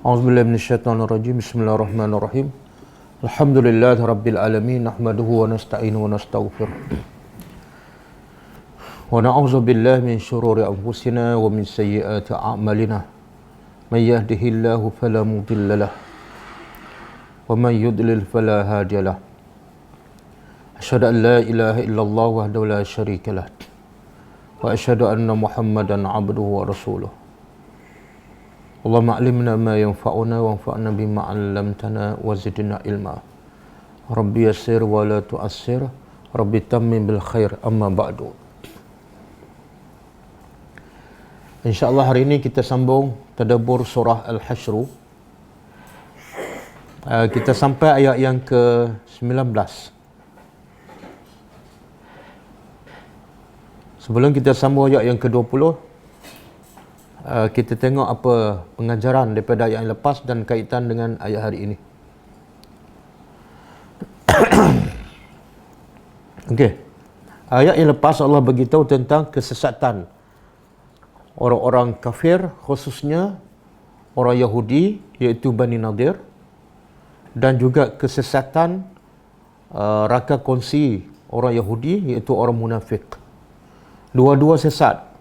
A'udzubillahi minasyaitonirrajim. Bismillahirrahmanirrahim. Alhamdulillahirabbil alamin, nahmaduhu wa nasta'inuhu wa nastaghfiruh. Wa na'udzu billahi min syururi anfusina wa min sayyiati a'malina. May yahdihillahu fala mudilla lahu wa man yudlil fala hadiya lahu. Asyhadu an la ilaha illallah wahdahu la syarika lah. Wa asyhadu anna Muhammadan 'abduhu wa rasuluh. Allahumma alimna ma yanfa'una wanfa'na bima 'allamtana wa zidna ilma. Rabbi yassir wa la tu'assir. Rabbi tammim bil khair. Amma ba'du. InsyaAllah hari ini kita sambung tadabbur surah Al-Hasyr. Kita sampai ayat yang ke-19. Sebelum kita sambung ayat yang ke-20, kita tengok apa pengajaran daripada ayat yang lepas dan kaitan dengan ayat hari ini. Okey. Ayat yang lepas Allah beritahu tentang kesesatan orang-orang kafir, khususnya orang Yahudi, iaitu Bani Nadir, dan juga kesesatan raka kongsi orang Yahudi, iaitu orang munafik. Dua-dua sesat.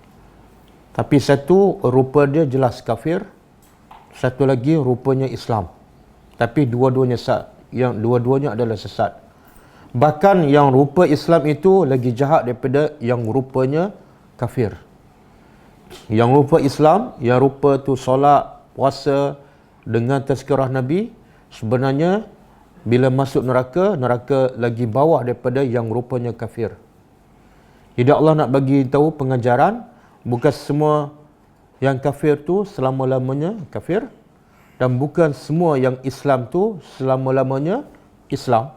Tapi satu rupa dia jelas kafir, satu lagi rupanya Islam. Tapi dua-duanya sesat. Yang dua-duanya adalah sesat. Bahkan yang rupa Islam itu lagi jahat daripada yang rupanya kafir. Yang rupa Islam, yang rupa tu solat, puasa dengan tazkirah Nabi, sebenarnya bila masuk neraka, neraka lagi bawah daripada yang rupanya kafir. Jadi Allah nak bagi tahu pengajaran, bukan semua yang kafir tu selama-lamanya kafir, dan bukan semua yang Islam tu selama-lamanya Islam.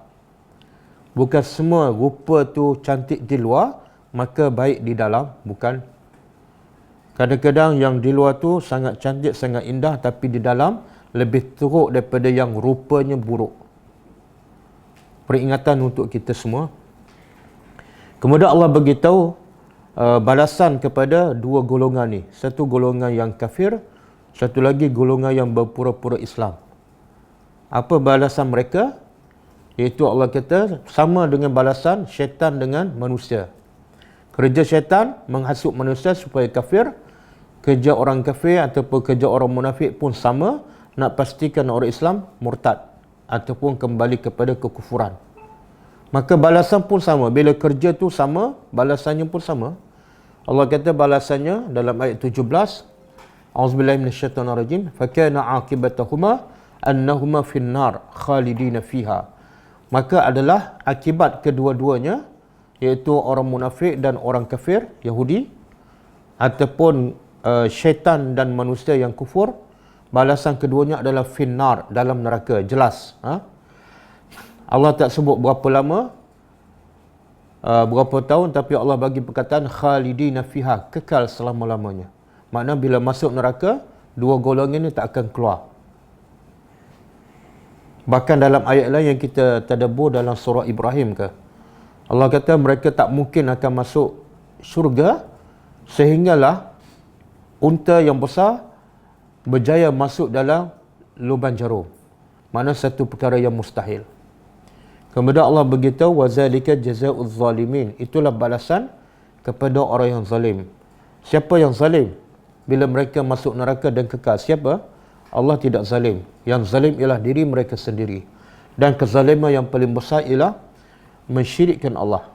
Bukan semua rupa tu cantik di luar, maka baik di dalam, bukan. Kadang-kadang yang di luar tu sangat cantik, sangat indah, tapi di dalam lebih teruk daripada yang rupanya buruk. Peringatan untuk kita semua. Kemudian Allah beritahu balasan kepada dua golongan ni. Satu golongan yang kafir, satu lagi golongan yang berpura-pura Islam. Apa balasan mereka? Iaitu Allah kata sama dengan balasan syaitan dengan manusia. Kerja syaitan menghasut manusia supaya kafir. Kerja orang kafir ataupun kerja orang munafik pun sama, nak pastikan orang Islam murtad ataupun kembali kepada kekufuran. Maka balasan pun sama. Bila kerja tu sama, balasannya pun sama. Allah kata balasannya dalam ayat 17, A'udzubillahi minasyaitonirrajim, fakana 'aqibatahuma annahuma finnar khalidina fiha. Maka adalah akibat kedua-duanya, iaitu orang munafik dan orang kafir Yahudi ataupun syaitan dan manusia yang kufur, balasan keduanya adalah finnar, dalam neraka, jelas. Allah tak sebut berapa lama, berapa tahun, tapi Allah bagi perkataan khalidina fiha, kekal selama-lamanya. Maknanya bila masuk neraka, dua golongan ini tak akan keluar. Bahkan dalam ayat lain yang kita tadabbur dalam surah Ibrahim ke, Allah kata mereka tak mungkin akan masuk syurga sehinggalah unta yang besar berjaya masuk dalam lubang jarum. Maknanya satu perkara yang mustahil. Kemudian Allah beritahu wazalika jazaa'uz zalimin, itulah balasan kepada orang yang zalim. Siapa yang zalim? Bila mereka masuk neraka dan kekal. Siapa? Allah tidak zalim. Yang zalim ialah diri mereka sendiri. Dan kezaliman yang paling besar ialah mensyirikkan Allah.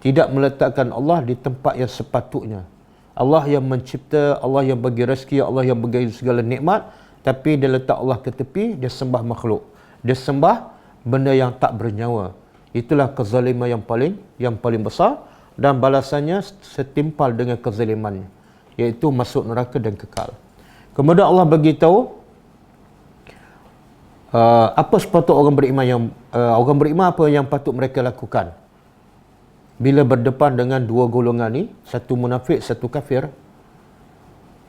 Tidak meletakkan Allah di tempat yang sepatutnya. Allah yang mencipta, Allah yang bagi rezeki, Allah yang bagi segala nikmat, tapi dia letak Allah ke tepi, dia sembah makhluk. Dia sembah benda yang tak bernyawa. Itulah kezaliman yang paling besar, dan balasannya setimpal dengan kezalimannya, iaitu masuk neraka dan kekal. Kemudian Allah beritahu apa sepatut orang beriman apa yang patut mereka lakukan bila berdepan dengan dua golongan ni, satu munafik, satu kafir.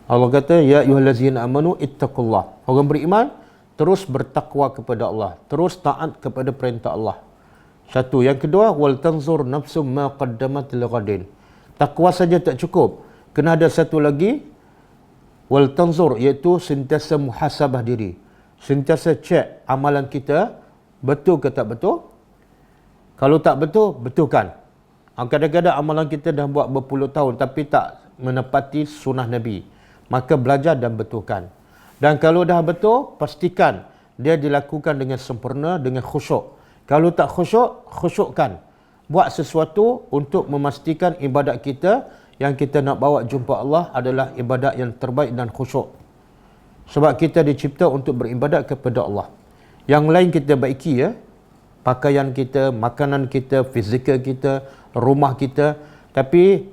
Allah kata ya ayyuhallazina amanu ittaqullah. Orang beriman terus bertakwa kepada Allah, terus taat kepada perintah Allah. Satu. Yang kedua, wal tanzur nafsum ma qaddamat lighadin. Takwa saja tak cukup, kena ada satu lagi, wal tanzur, iaitu sentiasa muhasabah diri. Sentiasa cek amalan kita, betul ke tak betul. Kalau tak betul, betulkan. Kadang-kadang amalan kita dah buat berpuluh tahun tapi tak menepati sunnah Nabi. Maka belajar dan betulkan. Dan kalau dah betul, pastikan dia dilakukan dengan sempurna, dengan khusyuk. Kalau tak khusyuk, khusyukkan. Buat sesuatu untuk memastikan ibadat kita yang kita nak bawa jumpa Allah adalah ibadat yang terbaik dan khusyuk. Sebab kita dicipta untuk beribadat kepada Allah. Yang lain kita baiki ya. Pakaian kita, makanan kita, fizikal kita, rumah kita. Tapi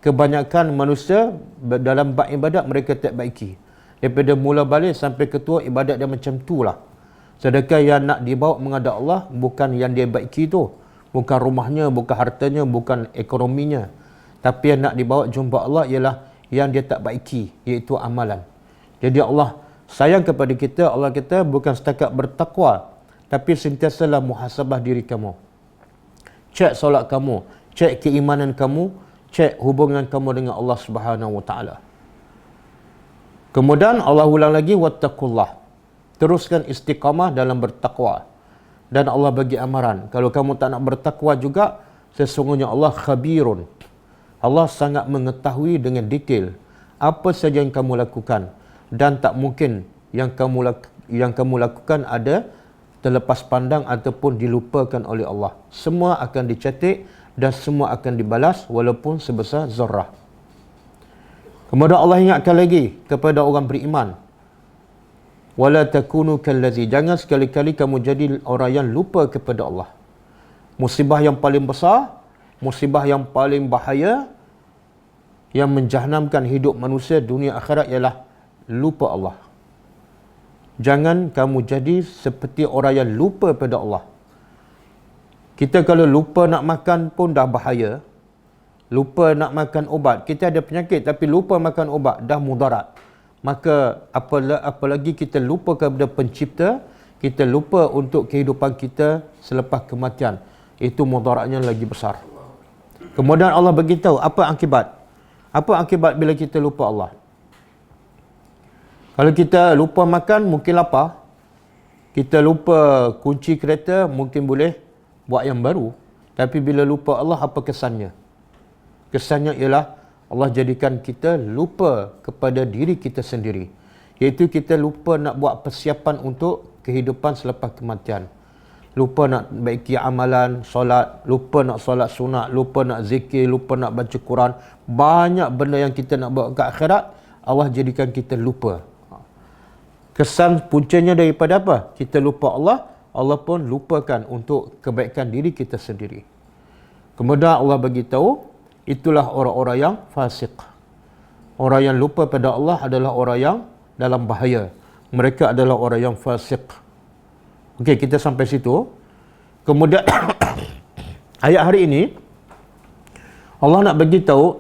kebanyakan manusia dalam bab ibadat mereka tak baiki. Daripada mula balik sampai ketua ibadat dia macam tu lah. Sedangkan yang nak dibawa menghadap Allah bukan yang dia baiki tu. Bukan rumahnya, bukan hartanya, bukan ekonominya. Tapi yang nak dibawa jumpa Allah ialah yang dia tak baiki, iaitu amalan. Jadi Allah sayang kepada kita. Allah kata bukan setakat bertakwa, tapi sentiasalah muhasabah diri kamu. Cek solat kamu, cek keimanan kamu, cek hubungan kamu dengan Allah Subhanahu Wa Taala. Kemudian Allah ulang lagi, wattaqullah. Teruskan istiqamah dalam bertakwa. Dan Allah bagi amaran, kalau kamu tak nak bertakwa juga, sesungguhnya Allah khabirun. Allah sangat mengetahui dengan detail apa saja yang kamu lakukan. Dan tak mungkin yang kamu lakukan ada terlepas pandang ataupun dilupakan oleh Allah. Semua akan dicatat dan semua akan dibalas walaupun sebesar zarrah. Kemudian Allah ingatkan lagi kepada orang beriman, wala takunu kallazi, jangan sekali-kali kamu jadi orang yang lupa kepada Allah. Musibah yang paling besar, musibah yang paling bahaya yang menjahannamkan hidup manusia dunia akhirat ialah lupa Allah. Jangan kamu jadi seperti orang yang lupa pada Allah. Kita kalau lupa nak makan pun dah bahaya. Lupa nak makan obat. Kita ada penyakit tapi lupa makan obat, dah mudarat. Maka apalagi kita lupa kepada pencipta, kita lupa untuk kehidupan kita selepas kematian. Itu mudaratnya lagi besar. Kemudian Allah beritahu apa akibat. Apa akibat bila kita lupa Allah? Kalau kita lupa makan, mungkin lapar. Kita lupa kunci kereta, mungkin boleh buat yang baru. Tapi bila lupa Allah, apa kesannya? Kesannya ialah Allah jadikan kita lupa kepada diri kita sendiri. Iaitu kita lupa nak buat persiapan untuk kehidupan selepas kematian. Lupa nak baiki amalan, solat, lupa nak solat sunat, lupa nak zikir, lupa nak baca Quran. Banyak benda yang kita nak buat ke akhirat, Allah jadikan kita lupa. Kesan puncanya daripada apa? Kita lupa Allah, Allah pun lupakan untuk kebaikan diri kita sendiri. Kemudian Allah bagi tahu, itulah orang-orang yang fasik. Orang yang lupa pada Allah adalah orang yang dalam bahaya. Mereka adalah orang yang fasik. Okey, kita sampai situ. Kemudian ayat hari ini Allah nak bagi tahu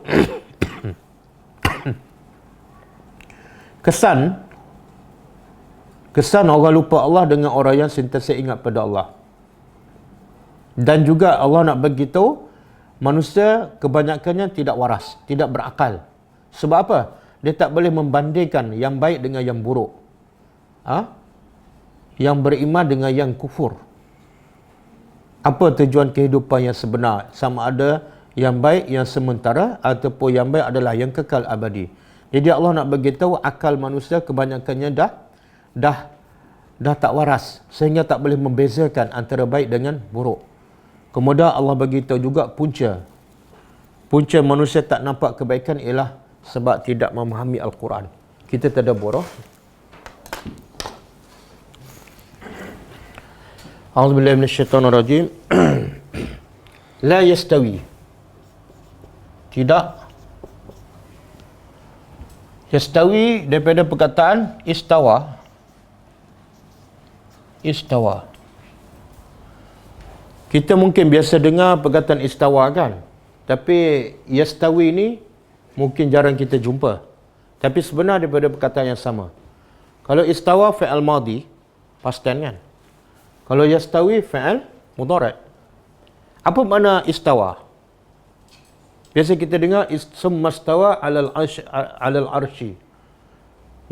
kesan orang lupa Allah dengan orang yang sentiasa ingat pada Allah. Dan juga Allah nak bagi tahu manusia kebanyakannya tidak waras, tidak berakal. Sebab apa? Dia tak boleh membandingkan yang baik dengan yang buruk. Yang beriman dengan yang kufur. Apa tujuan kehidupan yang sebenar? Sama ada yang baik, yang sementara, ataupun yang baik adalah yang kekal abadi. Jadi Allah nak bagi tahu akal manusia kebanyakannya dah tak waras, sehingga tak boleh membezakan antara baik dengan buruk. Kemudian Allah bagi tahu juga punca manusia tak nampak kebaikan ialah sebab tidak memahami Al-Quran. Kita tadabbur. A'udzubillahi minasyaitonirrajim. La yastawi. Tidak. Yastawi daripada perkataan istawa. Istawa. Kita mungkin biasa dengar perkataan istawa kan? Tapi yastawi ni mungkin jarang kita jumpa. Tapi sebenar daripada perkataan yang sama. Kalau istawa fi'al madhi, past tense kan? Kalau yastawi fi'al mudhari'. Apa makna istawa? Biasa kita dengar summa istawa 'alal arsy.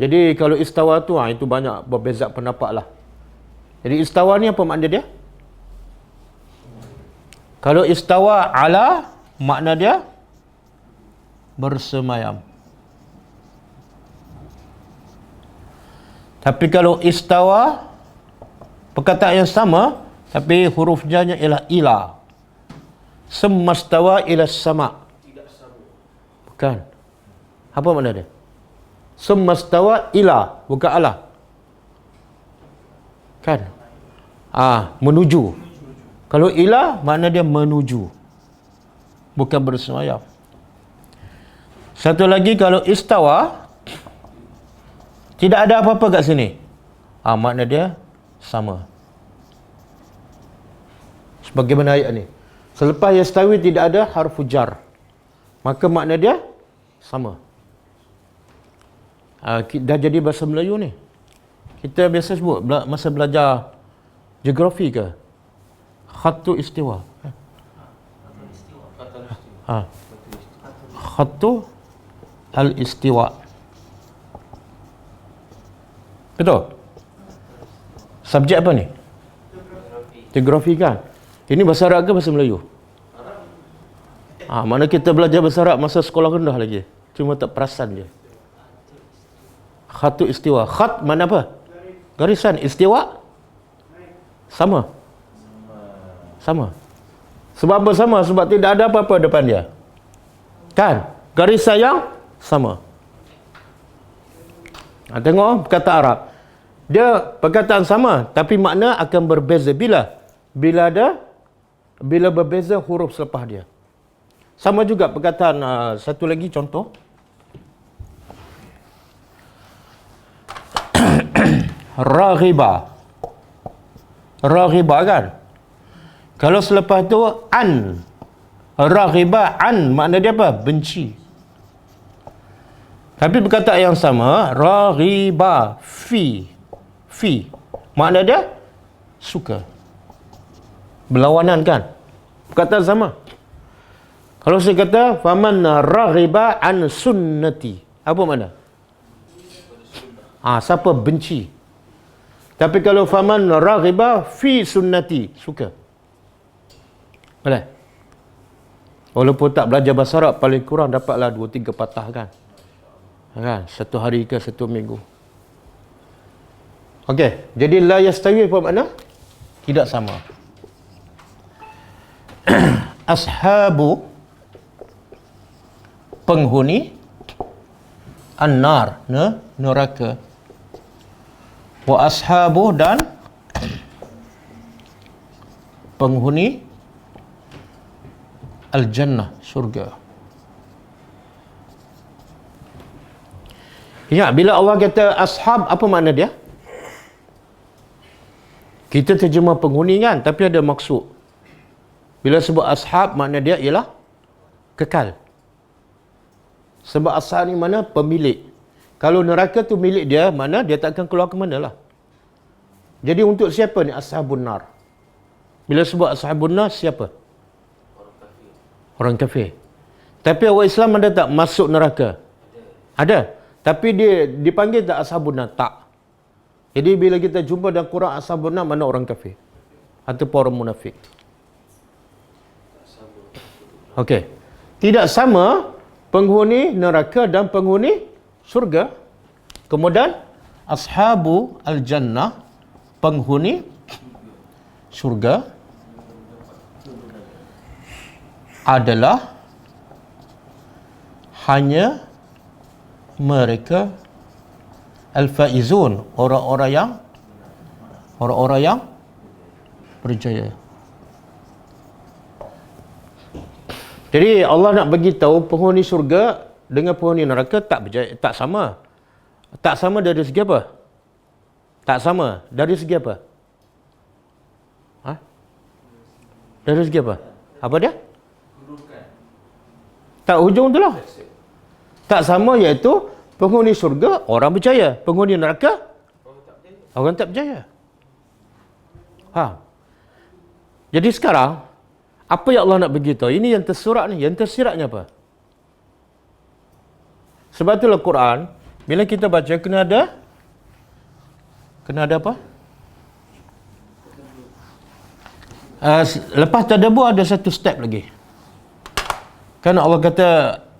Jadi kalau istawa tu, itu banyak berbeza pendapat lah. Jadi istawa ni apa makna dia? Kalau istawa ala, makna dia bersemayam. Tapi kalau istawa, perkataan yang sama, tapi huruf janya ialah ila. Semastawa ila sama. Bukan. Apa makna dia? Semastawa ila, bukan ala. Kan? Menuju. Kalau ila, makna dia menuju. Bukan bersemayam. Satu lagi, kalau istawa, tidak ada apa-apa kat sini. Makna dia sama. Sebagaimana ayat ni. Selepas yastawi tidak ada harfu jar. Maka makna dia sama. Dah jadi bahasa Melayu ni. Kita biasa sebut masa belajar geografi ke? Khatu istiwa. Khatu al-istiwa. Betul? Subjek apa ni? Geografi kan? Ini bahasa Arab ke bahasa Melayu? Mana kita belajar bahasa Arab masa sekolah rendah lagi. Cuma tak perasan je. Khatu istiwa. Khat mana apa? Garisan. Istiwa? Sama. Sama. Sebab apa sama? Sebab tidak ada apa-apa depan dia. Kan? Garisan yang sama. Tengok perkataan Arab. Dia perkataan sama, tapi makna akan berbeza. Bila berbeza huruf selepas dia. Sama juga perkataan, satu lagi contoh. Raghiba. Raghiba kan? Kalau selepas tu an. Raghiba an, makna dia apa? Benci. Tapi perkataan yang sama, raghiba fi. Makna dia suka. Berlawanan kan? Perkataan sama. Kalau saya kata faman raghiba an sunnati, apa makna? Siapa benci. Tapi kalau faman raghiba fi sunnati, suka. Boleh? Walaupun tak belajar bahasa Arab, paling kurang dapatlah 2-3 patah kan? Kan? Satu hari ke satu minggu. Okey, jadi la yastawi apa makna? Tidak sama. Ashabu, penghuni an-nar, neraka. Wa ashabu, dan penghuni al-jannah, syurga. Ya, bila Allah kata ashab, apa makna dia? Kita terjemah penghuni kan, tapi ada maksud. Bila sebut ashab, makna dia ialah kekal. Sebab ashab ni mana? Pemilik. Kalau neraka tu milik dia, mana dia tak akan keluar ke mana lah. Jadi untuk siapa ni ashabun nar? Bila sebut ashabun nar, siapa? Orang kafir. Tapi orang Islam ada tak masuk neraka? Ada. Tapi dia dipanggil tak ashabun nar? Tak. Jadi bila kita jumpa dalam Quran ashabun nar, mana orang kafir? Ataupun orang munafik? Okey. Tidak sama penghuni neraka dan penghuni surga. Kemudian ashabu al-jannah, penghuni surga, adalah hanya mereka al-faizun, orang-orang yang berjaya. Jadi Allah nak bagi tahu penghuni syurga dengan penghuni neraka tak berjaya, tak sama. Tak sama dari segi apa? Tak sama dari segi apa? Dari segi apa? Apa dia? Tak, hujung tu lah. Tak sama, iaitu penghuni syurga orang berjaya, penghuni neraka orang tak berjaya. Jadi sekarang apa yang Allah nak beritahu? Ini yang tersurat ni. Yang tersiratnya apa? Sebab itulah Quran, Bila kita baca kena ada apa? Lepas tadabbur ada satu step lagi. Kan Allah kata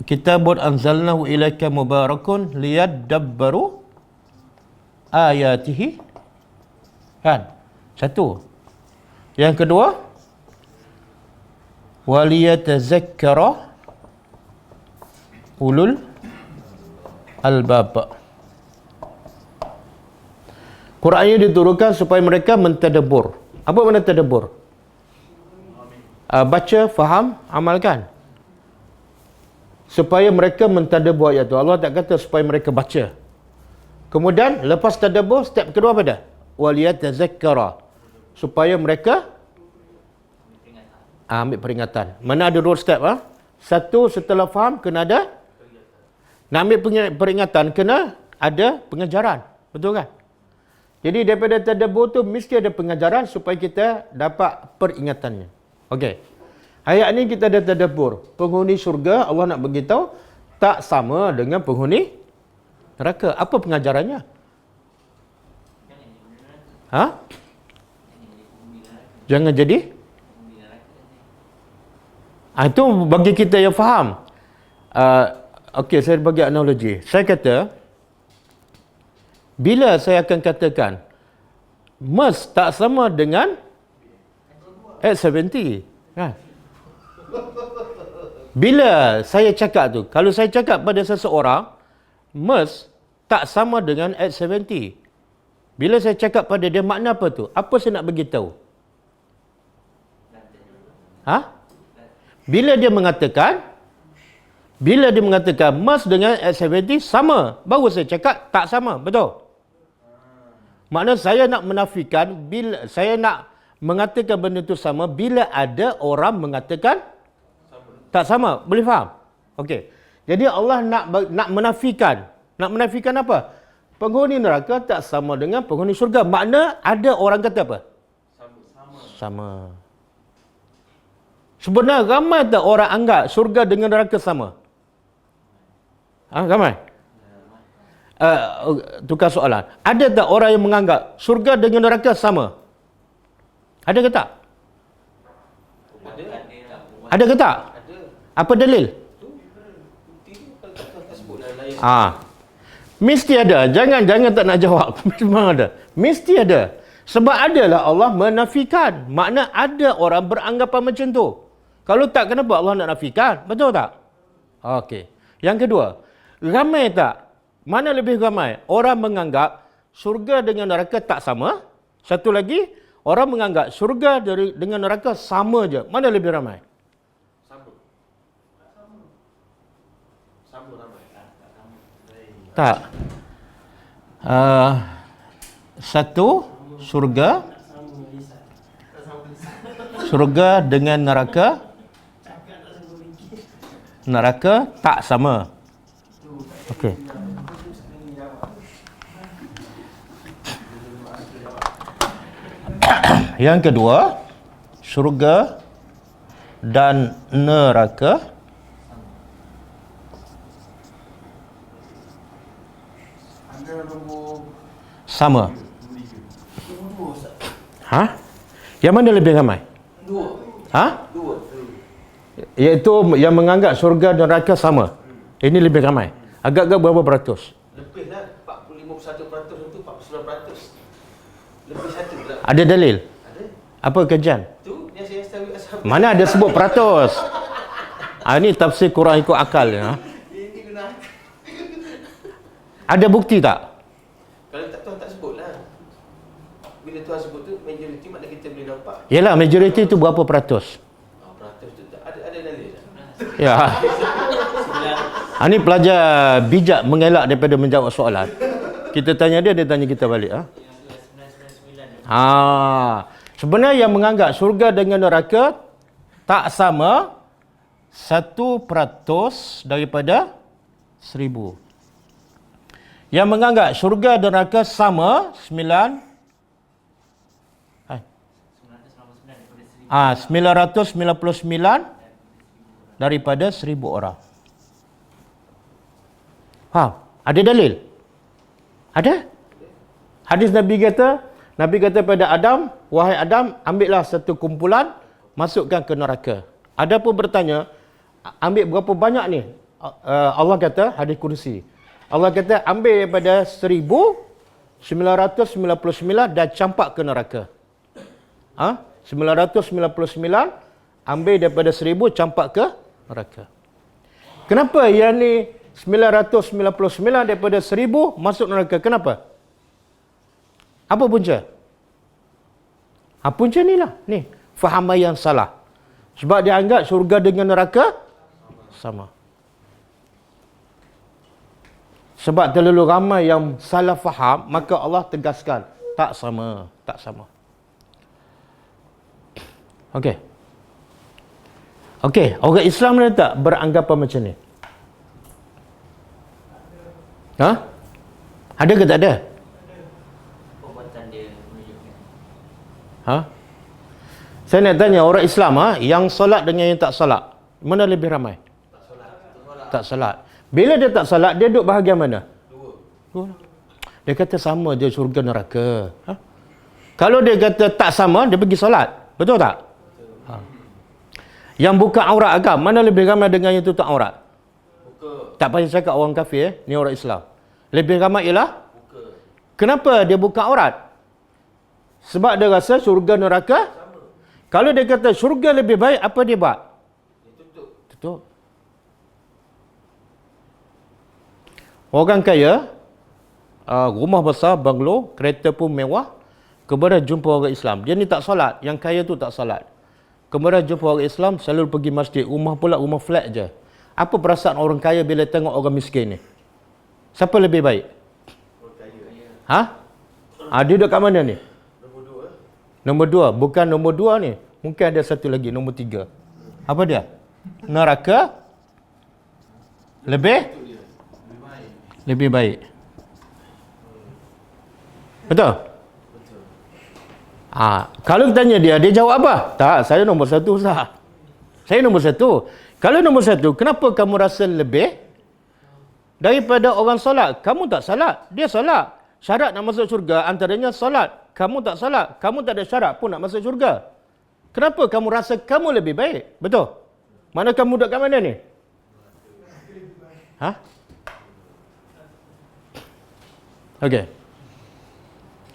kitabun anzalnahu ilaika mubarakun liyadabbaru ayatihi. Kan? Satu. Yang kedua, waliyatazakkara ulul albab. Quran ini diturunkan supaya mereka mentadabbur. Apa makna tadabbur? Baca, faham, amalkan. Supaya mereka mentadabbur ayat itu. Allah tak kata supaya mereka baca. Kemudian lepas tadabbur, step kedua apa dah? Waliyatazakkara. Supaya mereka ambil peringatan. Mana ada dua step? Satu, setelah faham kena ada. Nak ambil peringatan kena ada pengajaran. Betul kan? Jadi daripada tadabbur tu mesti ada pengajaran supaya kita dapat peringatannya. Okey. Ayat ni kita ada tadabbur. Penghuni syurga Allah nak beritahu tak sama dengan penghuni neraka. Apa pengajarannya? Jangan jadi? Itu bagi kita yang faham. Okey, saya bagi analogi. Saya kata, bila saya akan katakan, Mers tak sama dengan X70. Kan? Bila saya cakap tu, kalau saya cakap pada seseorang, Mers tak sama dengan X70. Bila saya cakap pada dia, makna apa tu? Apa saya nak beritahu? Bila dia mengatakan Mers dengan X70 sama, baru saya cakap tak sama. Betul? Makna saya nak menafikan, bila saya nak mengatakan benda itu sama bila ada orang mengatakan tak sama. Boleh faham? Okey. Jadi Allah nak menafikan. Nak menafikan apa? Penghuni neraka tak sama dengan penghuni syurga. Makna ada orang kata apa? Sama. Sebenarnya ramai tak orang anggap syurga dengan neraka sama? Ramai? Tukar soalan. Ada tak orang yang menganggap syurga dengan neraka sama? Ada ke tak? Ada ke tak? Apa dalil? Mesti ada. Jangan tak nak jawab. Memang ada. Mesti ada. Sebab adalah Allah menafikan. Makna ada orang beranggapan macam tu. Kalau tak, kenapa Allah nak nafikan? Betul tak? Okey. Yang kedua, ramai tak? Mana lebih ramai? Orang menganggap syurga dengan neraka tak sama. Satu lagi, orang menganggap syurga dengan neraka sama je. Mana lebih ramai? Sama ramai. Tak. Satu, syurga dengan neraka tak sama. Okey. Yang kedua, syurga dan neraka sama. Yang mana lebih ramai? Dua. Iaitu yang menganggap syurga dan neraka sama. Ini lebih ramai. Agak-agak berapa peratus? Lebihlah 45% itu 49%. Lebih satu pula. Ada dalil? Ada. Apa kajian? Tu yang saya tahu asal. Mana ada sebut peratus? Ini tafsir Quran ikut akal ya. Ini guna. Ada bukti tak? Kalau tak Tuhan tak sebutlah. Bila Tuhan sebut tu majoriti makna kita boleh nampak. Yalah, majoriti itu berapa peratus? Peratus tu ada dalil tak? Ya. Ini pelajar bijak mengelak daripada menjawab soalan. Kita tanya dia tanya kita balik. Sebenarnya yang menganggap syurga dengan neraka tak sama 1% daripada 1000. Yang menganggap syurga dan neraka sama 999 daripada 1000 orang. Faham? Ada dalil? Ada. Hadis Nabi kata pada Adam, wahai Adam, ambillah satu kumpulan, masukkan ke neraka. Ada pun bertanya, ambil berapa banyak ni? Allah kata, hadis kursi. Allah kata, ambil daripada 1999 dan campak ke neraka. 999, ambil daripada 1000, campak ke neraka. Kenapa yang ni 999 daripada 1000 masuk neraka? Kenapa? Apa punca? Punca ni lah. Ni, fahaman yang salah. Sebab dia anggap syurga dengan neraka sama. Sebab terlalu ramai yang salah faham, maka Allah tegaskan, tak sama, tak sama. Okey. Okey, orang Islam ni tak beranggapan macam ni? Ada ke tak ada? Saya nak tanya orang Islam yang solat dengan yang tak solat, mana lebih ramai? Tak solat. Bila dia tak solat, dia duduk bahagian mana? Dua. Dia kata sama je syurga neraka. Kalau dia kata tak sama, dia pergi solat. Betul tak? Yang buka aurat agam, mana lebih ramai dengan yang tutup aurat? Tak payah cakap orang kafir, ni orang Islam. Lebih ramai ialah? Kenapa dia buka aurat? Sebab dia rasa syurga neraka sama. Kalau dia kata syurga lebih baik, apa dia buat? Dia tutup. Orang kaya, rumah besar, banglo, kereta pun mewah, kemudian jumpa orang Islam. Dia ni tak solat, yang kaya tu tak solat. Kemudian jumpa orang Islam, selalu pergi masjid. Rumah pula rumah flat je. Apa perasaan orang kaya bila tengok orang miskin ni? Siapa lebih baik? Orang kaya. Dia duduk kat mana ni? Nombor 2. Bukan nombor 2 ni. Mungkin ada satu lagi, nombor 3. Apa dia? Neraka lebih baik. Betul? Kalau tanya dia jawab apa? Tak, saya nombor 1 Ustaz. Saya nombor 1. Kalau nombor 1, kenapa kamu rasa lebih daripada orang solat? Kamu tak solat, dia solat. Syarat nak masuk syurga antaranya solat. Kamu tak solat, kamu tak ada syarat pun nak masuk syurga. Kenapa kamu rasa kamu lebih baik? Betul? Mana kamu duduk kat mana ni? Okey.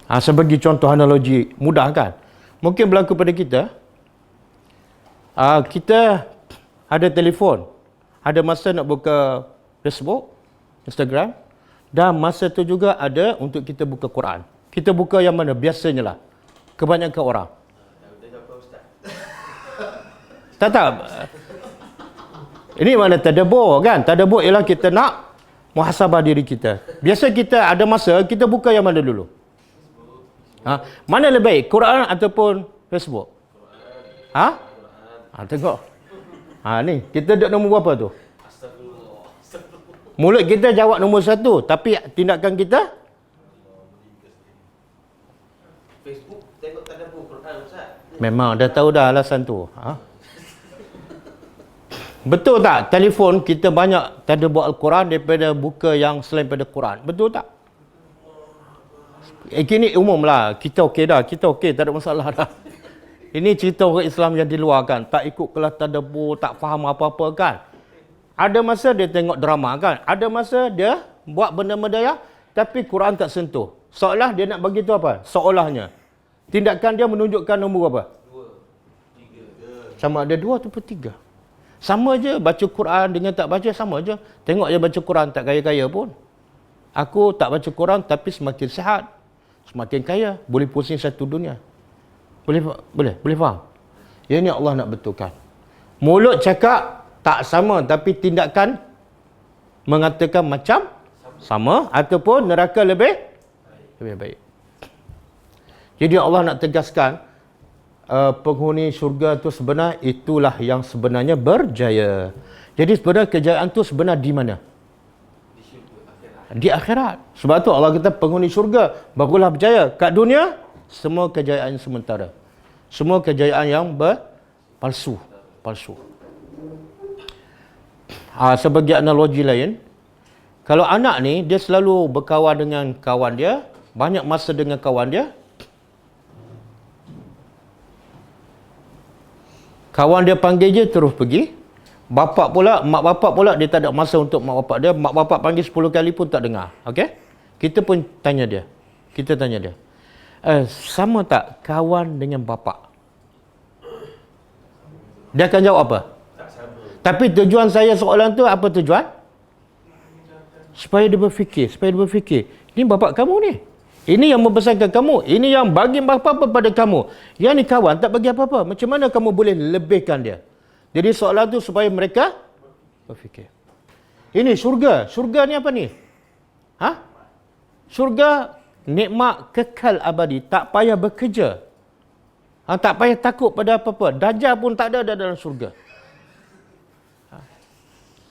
Saya bagi contoh analogi mudah kan. Mungkin berlaku pada kita. Kita ada telefon. Ada masa nak buka Facebook, Instagram. Dan masa tu juga ada untuk kita buka Quran. Kita buka yang mana? Biasanya lah. Kebanyakan orang. Tak. Ini mana tadabbur kan? Tadabbur ialah kita nak muhasabah diri kita. Biasa kita ada masa, kita buka yang mana dulu? Mana lebih baik? Quran ataupun Facebook? Tengok. Ni, kita duduk nombor berapa tu? Mulut kita jawab nombor 1, tapi tindakan kita? Facebook tengok tadabbur Quran Ustaz. Memang dah tahu dah alasan tu. Betul tak? Telefon kita banyak tadabbur Al-Quran daripada buka yang selain pada Quran. Betul tak? Kini umum lah. Kita okey dah. Kita okey. Tak ada masalah dah. Ini cerita orang Islam yang di luar kan. Tak ikut kelas tadabbur, tak faham apa-apa kan. Ada masa dia tengok drama kan. Ada masa dia buat benda-benda yang tapi Quran tak sentuh. Seolah dia nak bagi tu apa? Seolahnya. Tindakan dia menunjukkan nombor apa? 2, 3. Sama ada 2 ataupun 3. Sama je baca Quran dengan tak baca sama je. Tengok je baca Quran tak kaya-kaya pun. Aku tak baca Quran tapi semakin sihat. Semakin kaya. Boleh pusing satu dunia. Boleh faham? Yang ni Allah nak betulkan. Mulut cakap tak sama tapi tindakan mengatakan macam sama ataupun neraka lebih baik. Jadi Allah nak tegaskan penghuni syurga tu sebenar itulah yang sebenarnya berjaya. Jadi sebenarnya kejayaan tu sebenar di mana? Di akhirat. Sebab tu Allah kata penghuni syurga barulah berjaya. Kat dunia semua kejayaan sementara. Semua kejayaan yang palsu. Sebagai analogi lain, Kalau anak ni, dia selalu berkawan dengan kawan dia, banyak masa dengan kawan dia. Kawan dia panggil je, terus pergi. Mak bapak pula, dia tak ada masa untuk mak bapak dia. Mak bapak panggil 10 kali pun tak dengar. Okey? Kita pun tanya dia. Sama tak kawan dengan bapak? Dia akan jawab apa? Tak sama. Tapi tujuan saya soalan tu apa tujuan? Supaya dia berfikir. Ini bapak kamu ni. Ini yang membesarkan kamu. Ini yang bagi apa-apa pada kamu. Yang ni kawan tak bagi apa-apa. Macam mana kamu boleh lebihkan dia? Jadi soalan tu supaya mereka berfikir. Ini syurga. Syurga ni apa ni? Syurga nikmat kekal abadi. Tak payah bekerja. Tak payah takut pada apa-apa. Dajjal pun tak ada dalam syurga.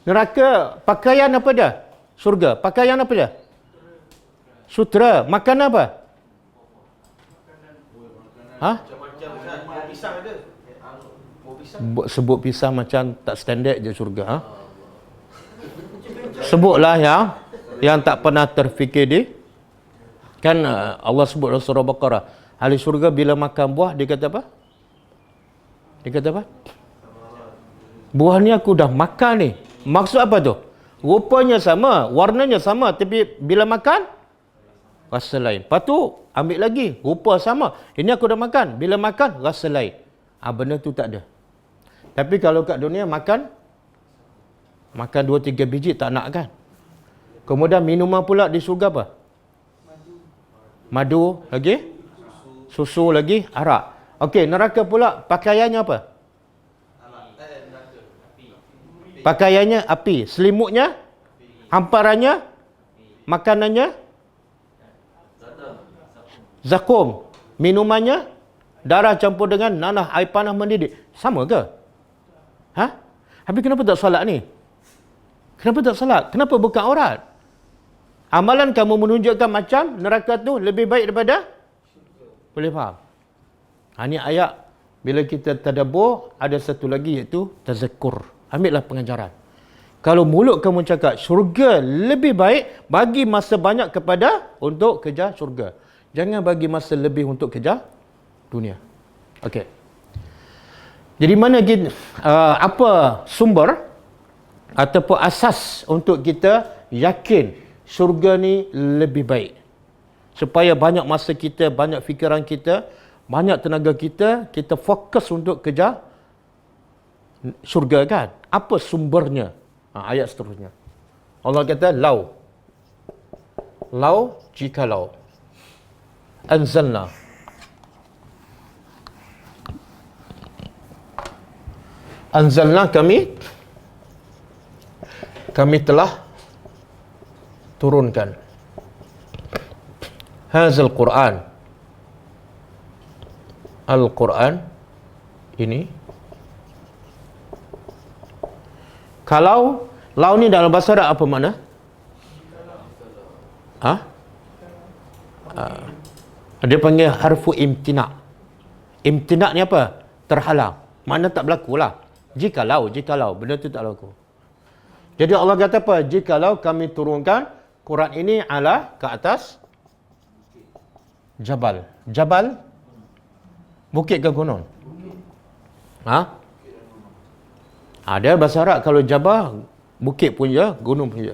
Neraka, pakaian apa dia? Syurga. Pakaian apa dia? Sutera. Makan apa? Macam-macam Ustaz. Buah pisang ada. Buah pisang. Sebut pisang macam tak standard je syurga. Sebutlah yang tak pernah terfikir di. Kan Allah sebut dalam surah Baqarah. Ahli syurga bila makan buah, dia kata apa? Buah ni aku dah makan ni. Maksud apa tu? Rupanya sama, warnanya sama, tapi bila makan rasa lain. Lepas tu ambil lagi, rupa sama. Ini aku dah makan, bila makan rasa lain. Benda tu tak ada. Tapi kalau kat dunia makan 2-3 biji tak nak kan? Kemudian minuman pula di syurga apa? Madu lagi? Susu lagi? Arak. Okey, neraka pula pakaiannya apa? Pakaiannya api, selimutnya, hamparannya, makanannya, zakum, minumannya, darah campur dengan nanah air panah mendidih. Sama ke? Habis kenapa tak solat ni? Kenapa tak solat? Kenapa buka aurat? Amalan kamu menunjukkan macam neraka tu lebih baik daripada? Boleh faham? Ini ayat, bila kita tadabbur, ada satu lagi iaitu tazakkur. Ambillah pengajaran. Kalau mulut kamu cakap syurga lebih baik, bagi masa banyak kepada untuk kejar syurga. Jangan bagi masa lebih untuk kejar dunia. Okey. Jadi mana kita, apa sumber ataupun asas untuk kita yakin syurga ni lebih baik? Supaya banyak masa kita, banyak fikiran kita, banyak tenaga kita, kita fokus untuk kejar syurga kan? Apa sumbernya? Ayat seterusnya. Allah kata, jikalau anzalna kami telah turunkan hazal Quran, Al-Quran ini. Kalau lau ni dalam bahasa Arab apa makna? Dia panggil harfu imtina'. Imtina' ni apa? Terhalang. Makna tak berlaku lah. Jikalau, benda tu tak berlaku. Jadi Allah kata apa? Jikalau kami turunkan Quran ini ke atas jabal. Jabal bukit ke gunung? Ada bahasa Arab kalau jabal bukit pun je, gunung pun je.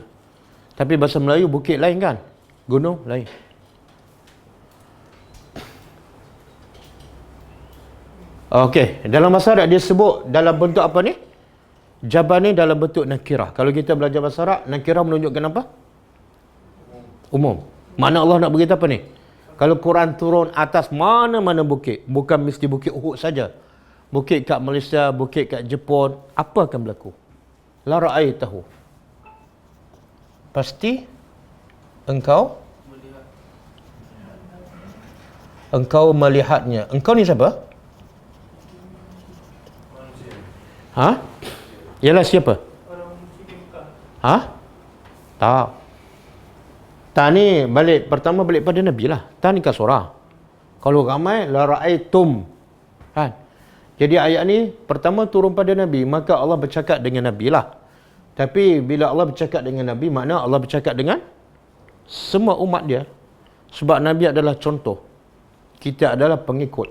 Tapi bahasa Melayu bukit lain kan? Gunung lain. Okey, dalam bahasa Arab dia sebut dalam bentuk apa ni? Jabal ni dalam bentuk nakirah. Kalau kita belajar bahasa Arab, nakirah menunjukkan apa? Umum. Makna Allah nak beritahu apa ni? Kalau Quran turun atas mana-mana bukit, bukan mesti bukit Uhud saja. Bukit kat Malaysia, bukit kat Jepun, apa akan berlaku? La ra'aitahu. Pasti engkau melihatnya. Engkau ni siapa? Ialah siapa? Tak. Tak ni pertama balik pada Nabi lah. Tak ni kasurah. Kalau ramai la ra'aitum. Kan? Jadi ayat ni pertama turun pada Nabi, maka Allah bercakap dengan Nabi lah. Tapi bila Allah bercakap dengan Nabi, makna Allah bercakap dengan semua umat dia. Sebab Nabi adalah contoh. Kita adalah pengikut.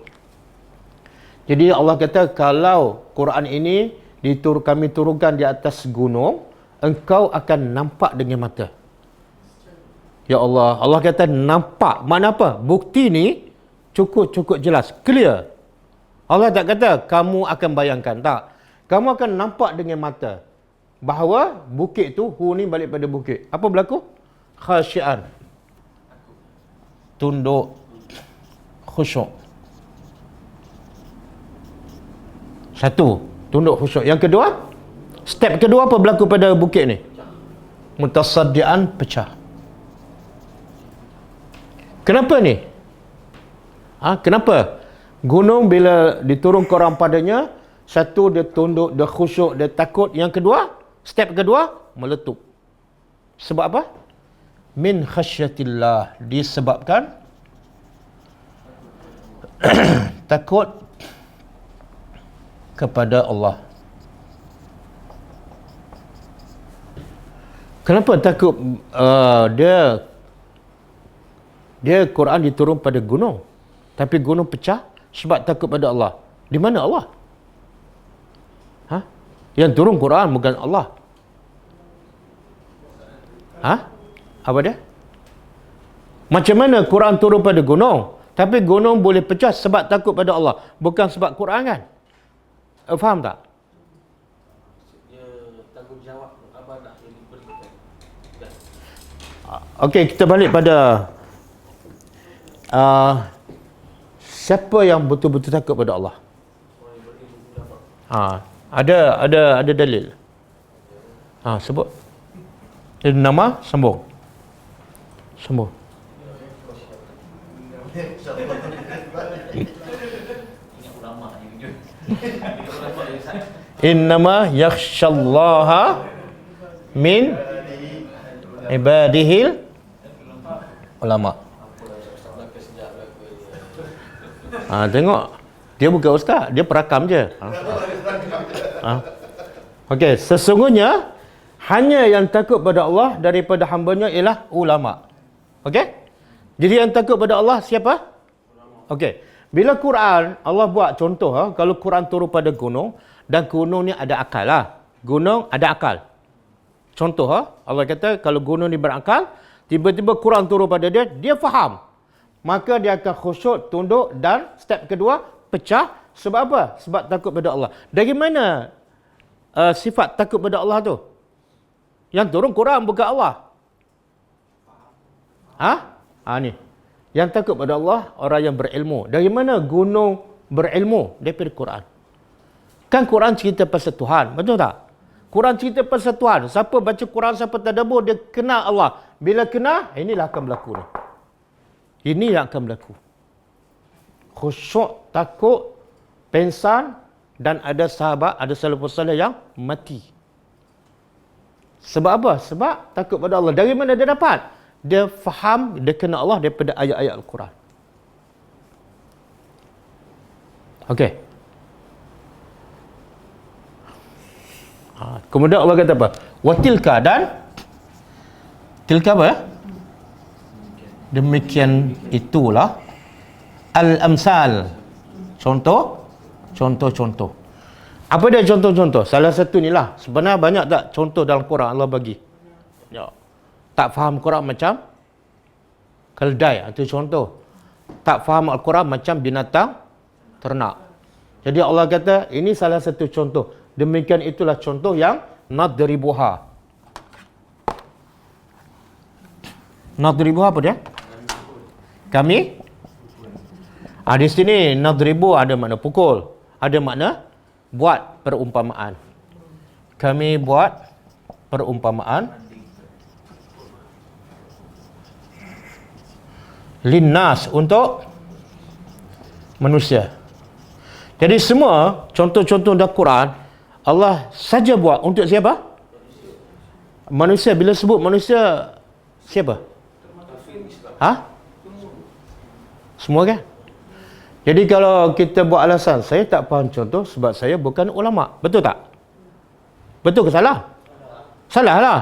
Jadi Allah kata, kalau Quran ini kami turunkan di atas gunung, engkau akan nampak dengan mata. Ya Allah, Allah kata nampak. Makna apa? Bukti ni cukup jelas, clear. Allah tak kata kamu akan bayangkan, tak. Kamu akan nampak dengan mata bahawa bukit tu, ni balik pada bukit. Apa berlaku? Khasyian. Tunduk. Khusyuk. Satu, tunduk khusyuk. Yang kedua, step kedua apa berlaku pada bukit ni? Mutasaddian, pecah. Kenapa ni? Kenapa? Gunung bila diturunkan orang padanya, satu dia tunduk, dia khusyuk, dia takut. Yang kedua, step kedua, meletup. Sebab apa? Min khasyatillah. Disebabkan takut kepada Allah. Kenapa takut? Dia Quran diturun pada gunung, tapi gunung pecah sebab takut pada Allah. Di mana Allah? Yang turun Quran bukan Allah. Apa dia? Macam mana Quran turun pada gunung, tapi gunung boleh pecah sebab takut pada Allah, bukan sebab Quran kan? Faham tak? Maksudnya tanggungjawab amanah yang diberikan. Okey, kita balik pada siapa yang betul-betul takut pada Allah? Ada dalil. Sebut. Dia nama sambung. Innama yakhshallaha min ibadihil ulama. Tengok, dia bukan ustaz, dia perakam je. Okey, sesungguhnya hanya yang takut pada Allah daripada hamba-Nya ialah ulama. Okey? Jadi yang takut pada Allah siapa? Okey. Bila Quran, Allah buat contoh, kalau Quran turun pada gunung, dan gunung ni ada akal lah. Gunung ada akal. Contoh, Allah kata kalau gunung ni berakal, tiba-tiba Quran turun pada dia, dia faham. Maka dia akan khusyuk, tunduk, dan step kedua, pecah. Sebab apa? Sebab takut pada Allah. Dari mana sifat takut pada Allah tu? Yang turun Quran bukan Allah. Ni. Yang takut pada Allah, orang yang berilmu. Dari mana gunung berilmu? Daripada Quran. Kan Quran cerita pasal Tuhan, betul tak? Quran cerita pasal Tuhan. Siapa baca Quran, siapa tadabbur, dia kenal Allah. Bila kenal, inilah akan berlaku ni. Ini yang akan berlaku. Khusyuk, takut, pengsan, dan ada sahabat, ada salafus salih yang mati. Sebab apa? Sebab takut pada Allah. Dari mana dia dapat? Dia faham, dia kenal Allah daripada ayat-ayat Al-Quran. Okey. Kemudian Allah kata apa? Watilka, dan tilka apa? Demikian itulah al-amsal. Contoh. Apa dia contoh-contoh? Salah satu ni lah. Sebenarnya banyak tak contoh dalam Quran Allah bagi? Ya. Tak faham Quran macam keldai, itu contoh. Tak faham Al-Quran macam binatang ternak. Jadi Allah kata ini salah satu contoh. Demikian itulah contoh yang nadribuha. Nadribuha apa dia? Kami di sini nadribu ada makna pukul, ada makna buat perumpamaan. Kami buat perumpamaan linnas, untuk manusia. Jadi semua contoh-contoh dalam Quran Allah saja buat untuk siapa? Manusia. Bila sebut manusia, siapa? Semua kan? Jadi kalau kita buat alasan, saya tak faham contoh sebab saya bukan ulama. Betul tak? Betul ke salah? Salah lah.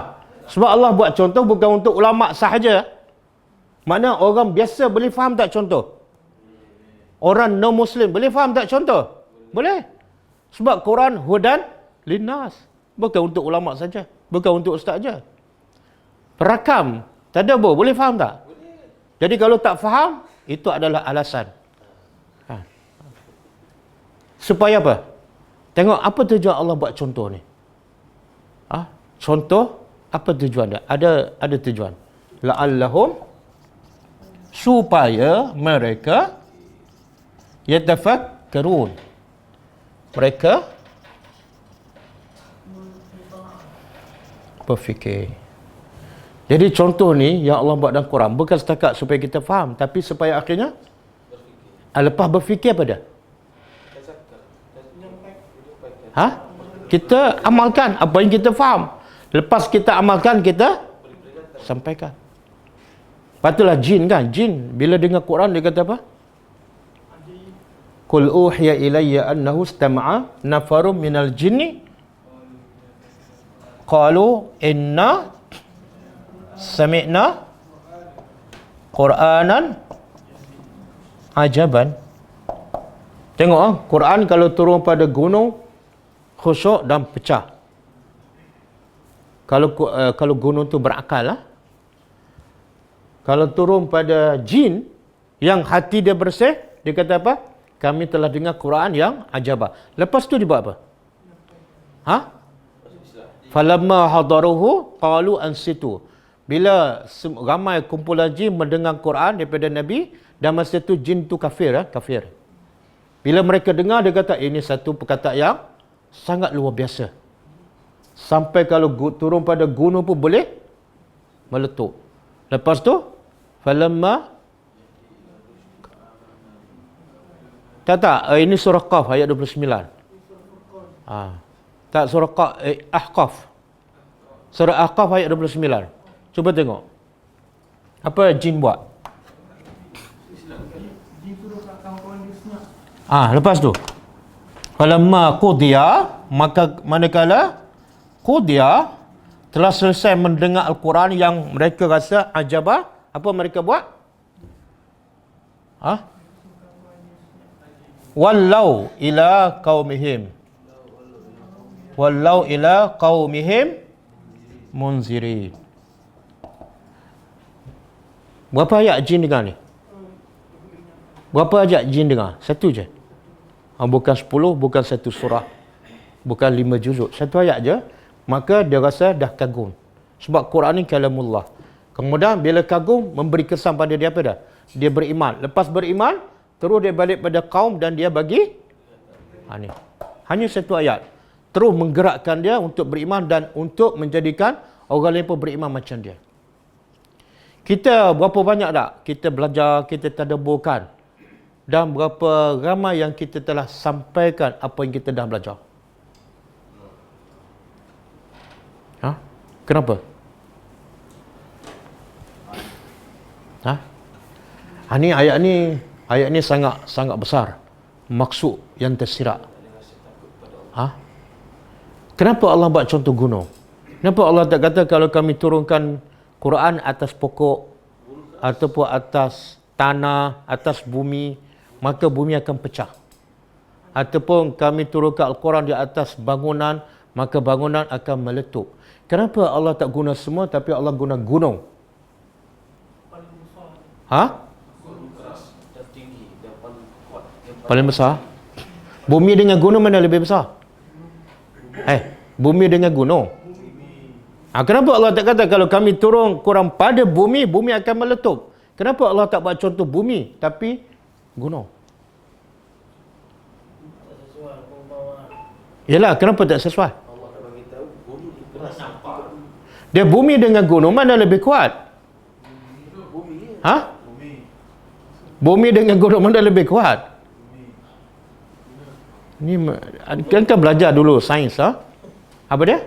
Sebab Allah buat contoh bukan untuk ulama sahaja. Mana orang biasa boleh faham tak contoh? Orang non-Muslim boleh faham tak contoh? Boleh. Sebab Quran hudan linnas. Bukan untuk ulama saja. Bukan untuk ustaz saja. Perakam. Tadabbur. Boleh faham tak? Jadi kalau tak faham, itu adalah alasan. Supaya apa? Tengok apa tujuan Allah buat contoh ni. Contoh, apa tujuan dia? Ada tujuan. La'allahum, supaya mereka yatafakkarun. Mereka berfikir. Jadi contoh ni yang Allah buat dalam Quran bukan setakat supaya kita faham, tapi supaya akhirnya lepas berfikir apa dia? Kita amalkan apa yang kita faham. Lepas kita amalkan, kita sampaikan. Patutlah jin kan? Jin bila dengar Quran dia kata apa? Qul uhiya ilayya annahu istama'a nafarum minal jinni qalu inna sami'na Qur'anan ajaban. Tengok Quran kalau turun pada gunung khusyuk dan pecah. Kalau gunung tu berakal lah. Kalau turun pada jin yang hati dia bersih, dia kata apa? Kami telah dengar Quran yang ajabah. Lepas tu dia buat apa? Falamma hadaruhu qalu ansitu. Bila ramai kumpulan jin mendengar Quran daripada Nabi, dan masa tu jin tu kafir. Kafir. Bila mereka dengar, dia kata ini satu perkataan yang sangat luar biasa. Sampai kalau turun pada gunung pun boleh meletup. Lepas tu falamma ini surah Qaf ayat 29. Tak surah Ahqaf. Surah Ahqaf ayat 29. Cuba tengok. Apa jin buat? Lepas tu falamma qudiya, maka manakala qudiya telah selesai mendengar Al-Quran yang mereka rasa ajabah, apa mereka buat? Wallau ila qaumihim munzirin. Berapa ayat jin dengar ni? Berapa ayat jin dengar? Satu je. Bukan 10, bukan satu surah, bukan 5 juzuk, satu ayat je. Maka dia rasa dah kagum. Sebab Quran ni kalamullah. Kemudian bila kagum, memberi kesan pada dia apa dah? Dia beriman. Lepas beriman, terus dia balik pada kaum dan dia bagi ni. Hanya satu ayat. Terus menggerakkan dia untuk beriman dan untuk menjadikan orang lain pun beriman macam dia. Kita berapa banyak tak? Kita belajar, kita tadabburkan. Dan berapa ramai yang kita telah sampaikan apa yang kita dah belajar. Kenapa? Ni ayat ni sangat besar. Maksud yang tersirat. Kenapa Allah buat contoh gunung? Kenapa Allah tak kata kalau kami turunkan Quran atas pokok ataupun atas tanah, atas bumi, maka bumi akan pecah? Ataupun kami turunkan Al-Quran di atas bangunan, maka bangunan akan meletup. Kenapa Allah tak guna semua tapi Allah guna gunung? Paling besar? Bumi dengan gunung mana lebih besar? Bumi dengan gunung. Kenapa Allah tak kata kalau kami turun Quran pada bumi, bumi akan meletup? Kenapa Allah tak buat contoh bumi tapi gunung? Yalah, kenapa tak sesuai? Allah tak bagi tahu bumi keras. Dia bumi dengan gunung mana lebih kuat? Bumi. Bumi dengan gunung mana lebih kuat? Ni kan belajar dulu sains Apa dia?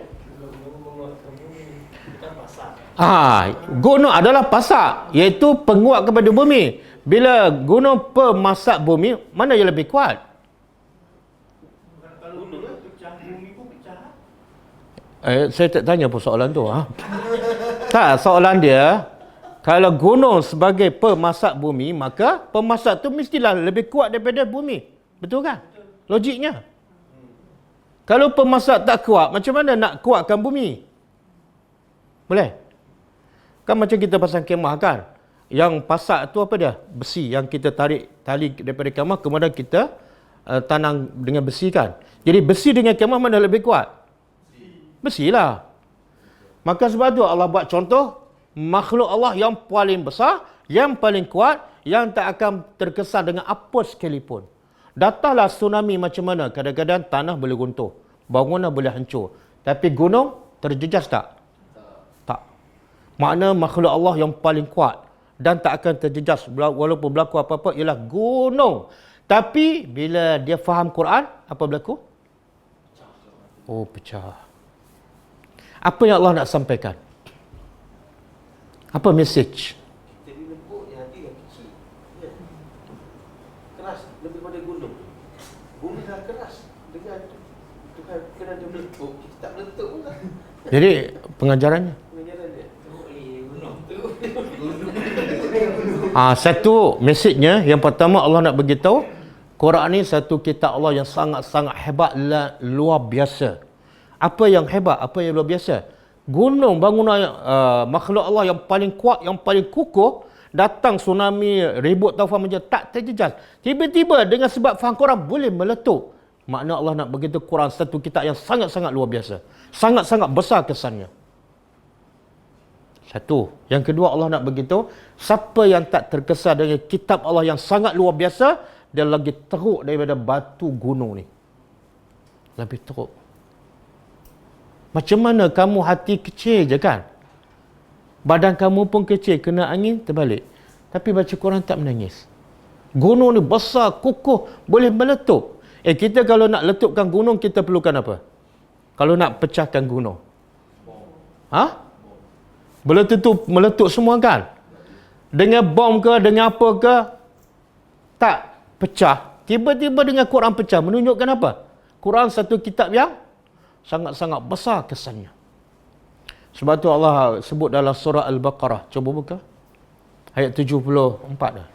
Gunung adalah pasak, iaitu penguat kepada bumi. Bila gunung pemasak bumi, mana yang lebih kuat? Saya tak tanya pun soalan tu. Ha? Tak, soalan dia, kalau gunung sebagai pemasak bumi, maka pemasak tu mestilah lebih kuat daripada bumi. Betul kan? Logiknya. Kalau pemasak tak kuat, macam mana nak kuatkan bumi? Boleh? Kan macam kita pasang kemah kan? Yang pasak tu apa dia? Besi yang kita tarik tali daripada kemah, kemudian kita tanam dengan besi kan? Jadi besi dengan kemah mana lebih kuat? Besi lah. Maka sebab tu Allah buat contoh makhluk Allah yang paling besar, yang paling kuat, yang tak akan terkesan dengan apa sekalipun. Datanglah tsunami macam mana, kadang-kadang tanah boleh runtuh, bangunan boleh hancur. Tapi gunung terjejas tak? Tak. Makna makhluk Allah yang paling kuat dan tak akan terjejas walaupun berlaku apa-apa ialah gunung. Tapi bila dia faham Quran, apa berlaku? Oh, pecah. Apa yang Allah nak sampaikan? Apa message? Kita ni lembut, yang hati yang kecil. Ya. Keras lebih pada gunung. Bumi dah keras. Dengan Tuhan kena dia meletup. Kita tak meletup pun lah. Jadi pengajarannya. Pengajaran dia. Gunung. Satu message-nya, yang pertama Allah nak beritahu, Quran ni satu kitab Allah yang sangat-sangat hebat, luar biasa. Apa yang hebat, apa yang luar biasa? Gunung, bangunan makhluk Allah yang paling kuat, yang paling kukuh, datang tsunami, ribut taufan menjadi tak terjejas. Tiba-tiba dengan sebab faham Quran boleh meletup. Makna Allah nak begitu Quran satu kitab yang sangat-sangat luar biasa. Sangat-sangat besar kesannya. Satu. Yang kedua Allah nak begitu, siapa yang tak terkesan dengan kitab Allah yang sangat luar biasa, dia lagi teruk daripada batu gunung ni. Lebih teruk. Macam mana kamu hati kecil je kan? Badan kamu pun kecil, kena angin terbalik. Tapi baca Quran tak menangis. Gunung ni besar, kukuh, boleh meletup. Kita kalau nak letupkan gunung, kita perlukan apa? Kalau nak pecahkan gunung. Boleh tentu meletup semua kan? Dengan bom ke, dengan apa ke? Tak pecah. Tiba-tiba dengan Quran pecah. Menunjukkan apa? Quran satu kitab yang sangat-sangat besar kesannya. Sebab tu Allah sebut dalam surah Al-Baqarah. Cuba buka. Ayat 74 dah.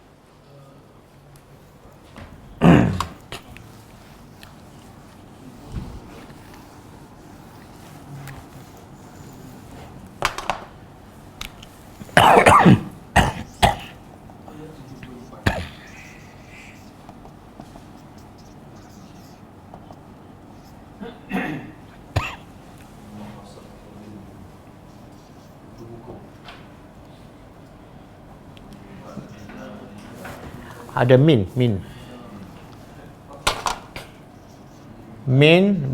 Ada min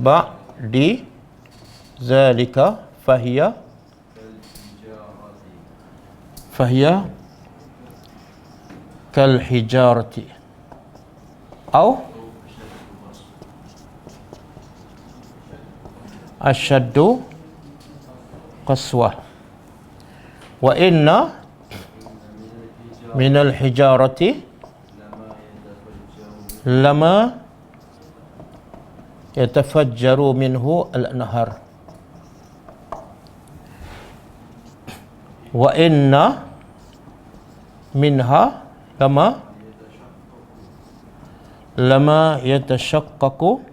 ba'di zalika fahiya kal hijarati atau asyaddu qaswah wa inna minal hijarati lama yatafajjaru minhu al-anhar wa inna minha lama yatashaqqaqu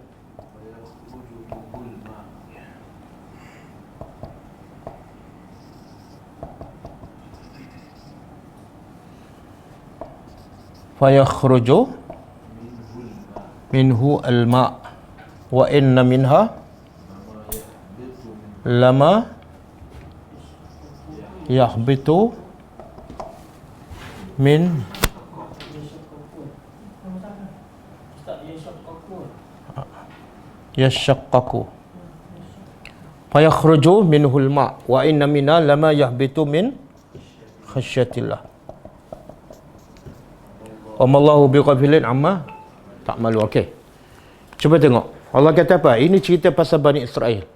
fayakhruju minhu al-ma' wa inna minha lama yahbitu min yashaqqaqu fayakhruju minhu al-ma' wa inna minha lama yahbitu min khasyatillah wa mallahu bighafilin amma ta'malu. Okey. Cuba tengok. Allah kata apa? Ini cerita pasal Bani Israel.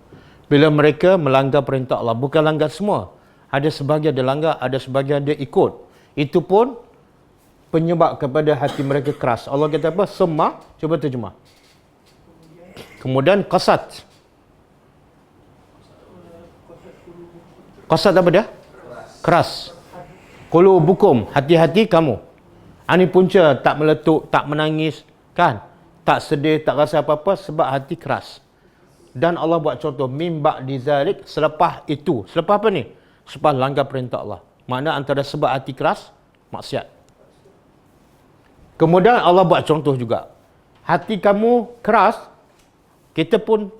Bila mereka melanggar perintah Allah, bukan langgar semua. Ada sebahagian dia langgar, ada sebahagian dia ikut. Itu pun penyebab kepada hati mereka keras. Allah kata apa? Semua. Cuba terjemah. Kemudian qasat. Qasad apa dia? Keras. Qulubukum, hati-hati kamu. Ini punca tak meletup, tak menangis, kan? Tak sedih, tak rasa apa-apa sebab hati keras. Dan Allah buat contoh, mim ba'di zalik, selepas itu. Selepas apa ni? Selepas langgar perintah Allah. Makna antara sebab hati keras, maksiat. Kemudian Allah buat contoh juga. Hati kamu keras, kita pun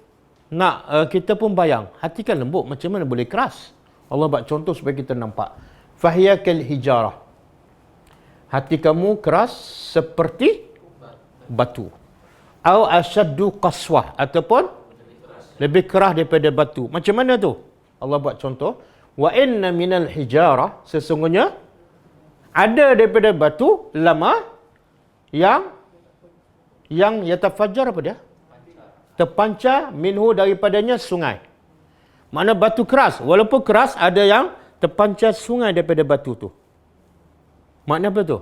kita pun bayang. Hati kan lembut, macam mana boleh keras? Allah buat contoh supaya kita nampak. Fahiya kal hijarah. Hati kamu keras seperti batu. Au asyaddu qaswah, ataupun lebih keras daripada batu. Macam mana tu? Allah buat contoh. Wa inna minal hijarah, sesungguhnya ada daripada batu lama yang yatafajjar apa dia? Terpancar minhu daripadanya sungai. Mana batu keras, walaupun keras ada yang terpancar sungai daripada batu tu. Makna apa tu?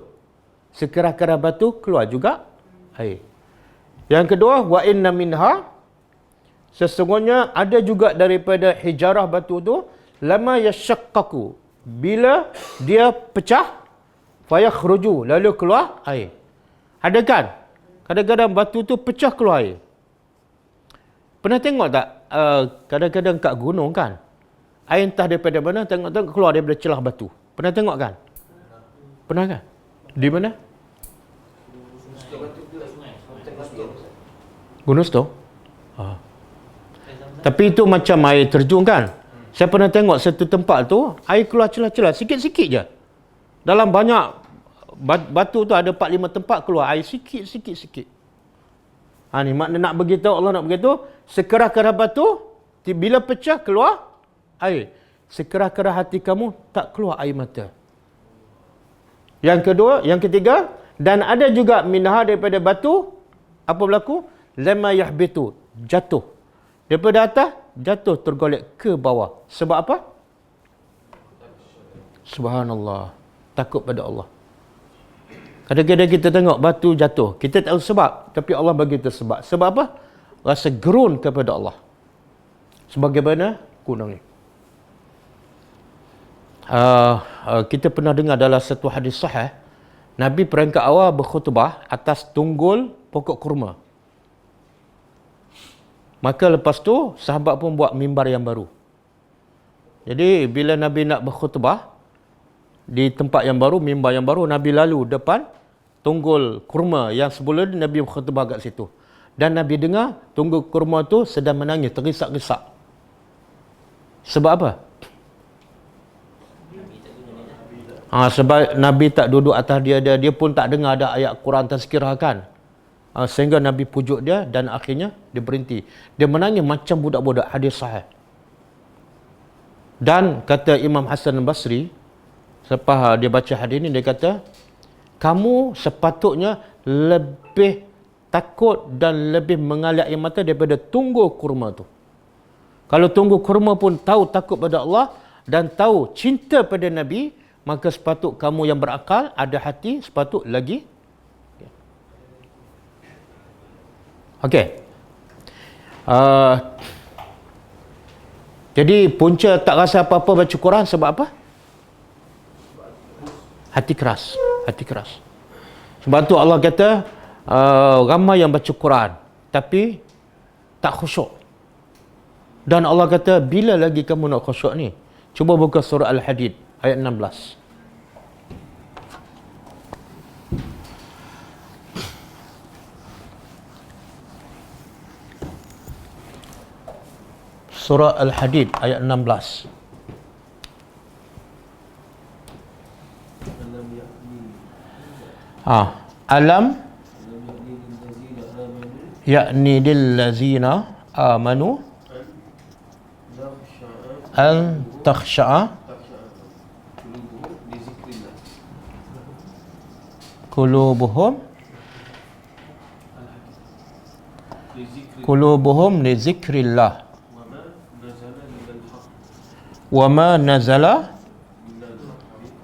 Sekerah-kerah batu keluar juga air. Yang kedua, wa inna minha, sesungguhnya ada juga daripada hijarah batu tu, lama yashaqqaqu, bila dia pecah, fayakhruju, lalu keluar air. Ada kan? Kadang-kadang batu tu pecah keluar air. Pernah tengok tak? Kadang-kadang kat gunung kan, air entah daripada mana, tengok-tengok keluar daripada celah batu. Pernah tengok kan? Pernah kan? Di mana? Gunung Seto? Tapi itu macam air terjun kan? Saya pernah tengok satu tempat tu, air keluar celah-celah, sikit-sikit je. Dalam banyak batu tu ada 4-5 tempat keluar air sikit-sikit. Ni makna nak beritahu, Allah nak beritahu, sekerah-kerah batu, bila pecah keluar air. Sekerah-kerah hati kamu tak keluar air mata. Yang ketiga, dan ada juga minha daripada batu, apa berlaku? Lama yahbitu, jatuh. Daripada atas, jatuh tergolek ke bawah. Sebab apa? Subhanallah. Takut pada Allah. Kadang-kadang kita tengok batu jatuh. Kita tak tahu sebab. Tapi Allah bagi kita sebab. Sebab apa? Rasa gerun kepada Allah. Sebagaimana gunung ni. Kita pernah dengar dalam satu hadis sahih, Nabi peringkat awal berkhutbah atas tunggul pokok kurma. Maka lepas tu, sahabat pun buat mimbar yang baru. Jadi, bila Nabi nak berkhutbah, di tempat yang baru, mimbar yang baru, Nabi lalu depan tunggul kurma yang sebelum Nabi berkhutbah kat situ. Dan Nabi dengar tunggul kurma tu sedang menangis, terisak-risak. Sebab apa? Sebab Nabi tak duduk atas dia pun tak dengar ada ayat Quran tazkirah kan. Sehingga Nabi pujuk dia dan akhirnya dia berhenti. Dia menangis macam budak-budak, hadis sahih. Dan kata Imam Hasan al-Basri, selepas dia baca hadis ni, dia kata, kamu sepatutnya lebih takut dan lebih mengalir air mata daripada tunggul kurma tu. Kalau tunggul kurma pun tahu takut pada Allah dan tahu cinta pada Nabi, maka sepatut kamu yang berakal, ada hati, sepatut lagi. Okey. Jadi punca tak rasa apa-apa baca Quran sebab apa? Hati keras. Hati keras. Sebab tu Allah kata, ramai yang baca Quran tapi tak khusyuk. Dan Allah kata, bila lagi kamu nak khusyuk ni? Cuba buka surah Al-Hadid ayat 16. Surah Al-Hadid ayat 16. Alam yakni lil ladzina amanu an takhsha'a qulubuhum li zikrillah wa ma nazala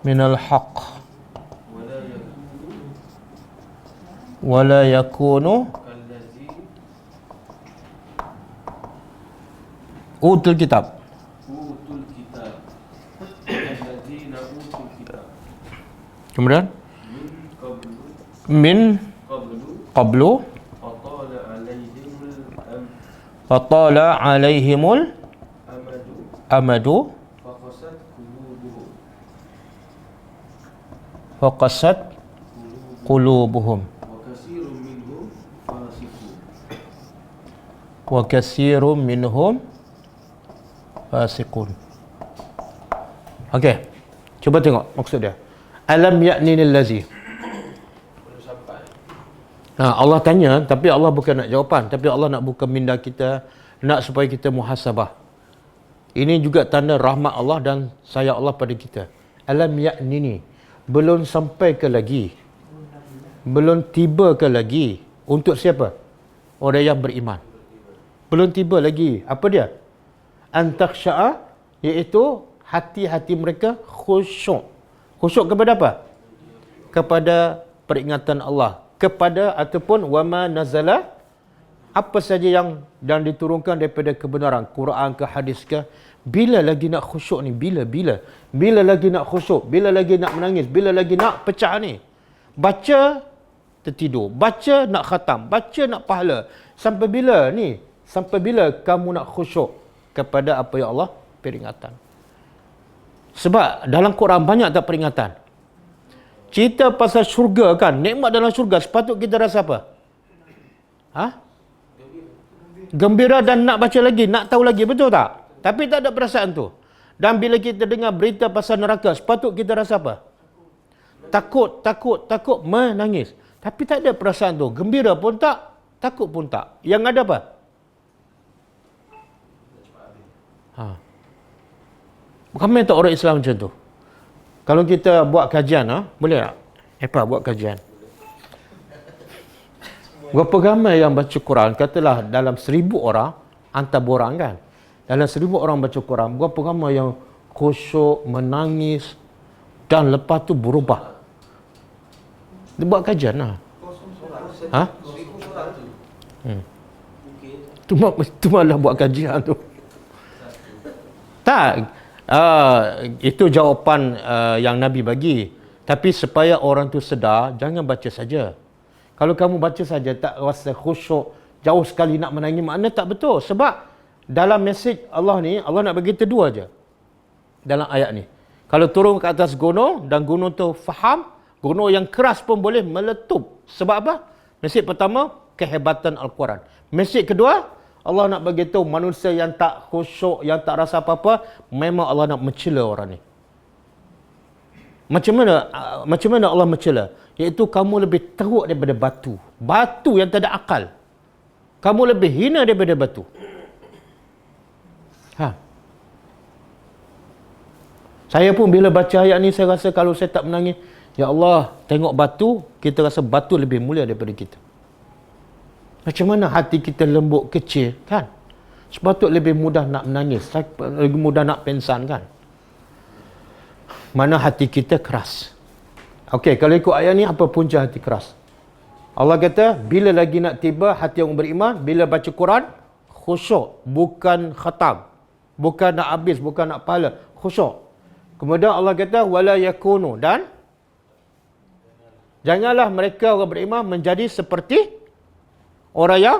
minal haqq wa la yakunu utul kitab الذين أوتوا الكتاب Kemudian من min قبل qablu فطال عليهم fatala alaihimul الأمد amadu فقست faqasat قلوبهم qulubuhum وكثير منهم فاسقون. wa katsirun minhum fasiqun. Okey. Cuba tengok maksud dia. Alam ya'ninil lazi. Belum sampai. Allah tanya, tapi Allah bukan nak jawapan, tapi Allah nak buka minda kita, nak supaya kita muhasabah. Ini juga tanda rahmat Allah dan sayang Allah pada kita. Alam ya'nini, belum sampai ke lagi, belum tiba ke lagi, untuk siapa? Orang yang beriman. Belum tiba lagi. Apa dia? Antaksya'a, iaitu hati-hati mereka khusyuk. Khusyuk kepada apa? Kepada peringatan Allah, kepada ataupun wama nazala, apa saja yang dan diturunkan daripada kebenaran, Quran ke hadis ke. Bila lagi nak khusyuk ni? Bila lagi nak khusyuk? Bila lagi nak menangis? Bila lagi nak pecah ni? Baca tertidur, baca nak khatam, baca nak pahala. Sampai bila ni? Sampai bila kamu nak khusyuk kepada apa yang Allah peringatan? Sebab dalam Quran banyak tak peringatan. Cerita pasal syurga kan, nikmat dalam syurga, sepatut kita rasa apa? Gembira dan nak baca lagi, nak tahu lagi, betul tak? Tapi tak ada perasaan tu. Dan bila kita dengar berita pasal neraka, sepatut kita rasa apa? Takut, menangis. Tapi tak ada perasaan tu. Gembira pun tak, takut pun tak. Yang ada apa? Ramai tak orang Islam macam tu? Kalau kita buat kajian, boleh tak? Buat kajian. Berapa ramai yang baca Quran? Katalah dalam 1000 orang, hantar borang kan? Dalam 1000 orang baca Quran, berapa ramai yang khusyuk, menangis dan lepas tu berubah? Dia buat kajian lah. Tu malah buat kajian tu. Tak. Itu jawapan yang Nabi bagi. Tapi supaya orang tu sedar, jangan baca saja. Kalau kamu baca saja tak rasa khusyuk, jauh sekali nak menangis, makna tak betul. Sebab dalam mesej Allah ni, Allah nak bagi kita dua je dalam ayat ni. Kalau turun ke atas gunung dan gunung tu faham, gunung yang keras pun boleh meletup. Sebab apa? Mesej pertama, kehebatan Al-Quran. Mesej kedua, Allah nak bagi tahu manusia yang tak khusyuk, yang tak rasa apa-apa, memang Allah nak mencela orang ni. Macam mana Allah mencela? Iaitu kamu lebih teruk daripada batu. Batu yang tak ada akal. Kamu lebih hina daripada batu. Saya pun bila baca ayat ni, saya rasa kalau saya tak menangis, ya Allah, tengok batu, kita rasa batu lebih mulia daripada kita. Macam mana hati kita lembut, kecil, kan? Sepatut lebih mudah nak menangis, lebih mudah nak pengsan, kan? Mana hati kita keras. Okey, kalau ikut ayat ni, apa punca hati keras? Allah kata, bila lagi nak tiba hati yang beriman, bila baca Quran, khusyuk, bukan khatam, bukan nak habis, bukan nak pahala, khusyuk. Kemudian Allah kata, wala yakunu, dan janganlah mereka orang beriman menjadi seperti orang yang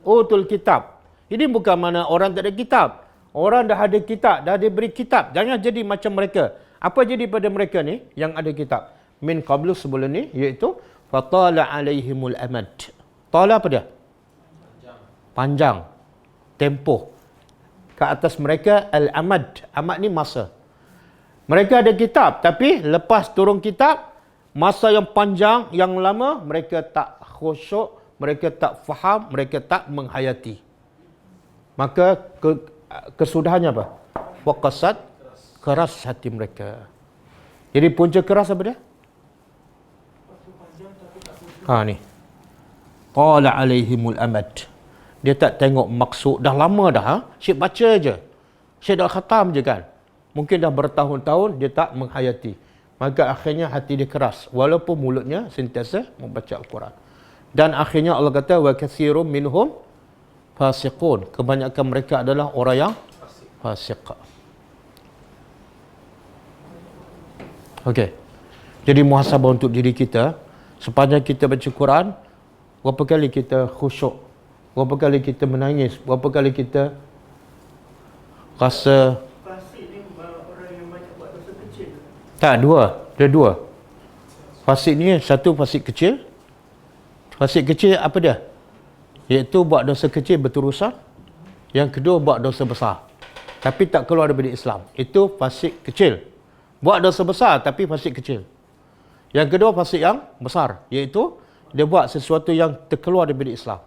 utul kitab. Ini bukan mana orang tak ada kitab. Orang dah ada kitab, dah diberi kitab. Jangan jadi macam mereka. Apa jadi pada mereka ni yang ada kitab? Min qablu, sebelum ni, iaitu fatala alaihimul amad. Tala apa dia? Panjang. Tempoh. Ke atas mereka al-amad. Amad ni masa. Mereka ada kitab, tapi lepas turun kitab, masa yang panjang, yang lama, mereka tak khusyuk, mereka tak faham, mereka tak menghayati. Maka kesudahannya apa? Waqasat, keras hati mereka. Jadi punca keras apa dia? Ni. Qala alaihimul amad. Dia tak tengok maksud, dah lama dah. Syed baca je. Syed dah khatam je kan. Mungkin dah bertahun-tahun dia tak menghayati. Maka akhirnya hati dia keras. Walaupun mulutnya sentiasa membaca Al-Quran. Dan akhirnya Allah kata, wa katsirum minhum fasiqun. Kebanyakan mereka adalah orang yang fasik. Okey. Jadi muhasabah untuk diri kita, sepanjang kita baca Quran, berapa kali kita khusyuk, berapa kali kita menangis, berapa kali kita rasa. Fasik ni orang yang banyak buat dosa kecil. Tak, dua. Ada dua. Fasik ni, satu fasik kecil. Fasik kecil apa dia? Iaitu buat dosa kecil berterusan. Yang kedua, buat dosa besar tapi tak keluar daripada Islam. Itu fasik kecil. Buat dosa besar tapi fasik kecil. Yang kedua, fasik yang besar, iaitu dia buat sesuatu yang terkeluar daripada Islam.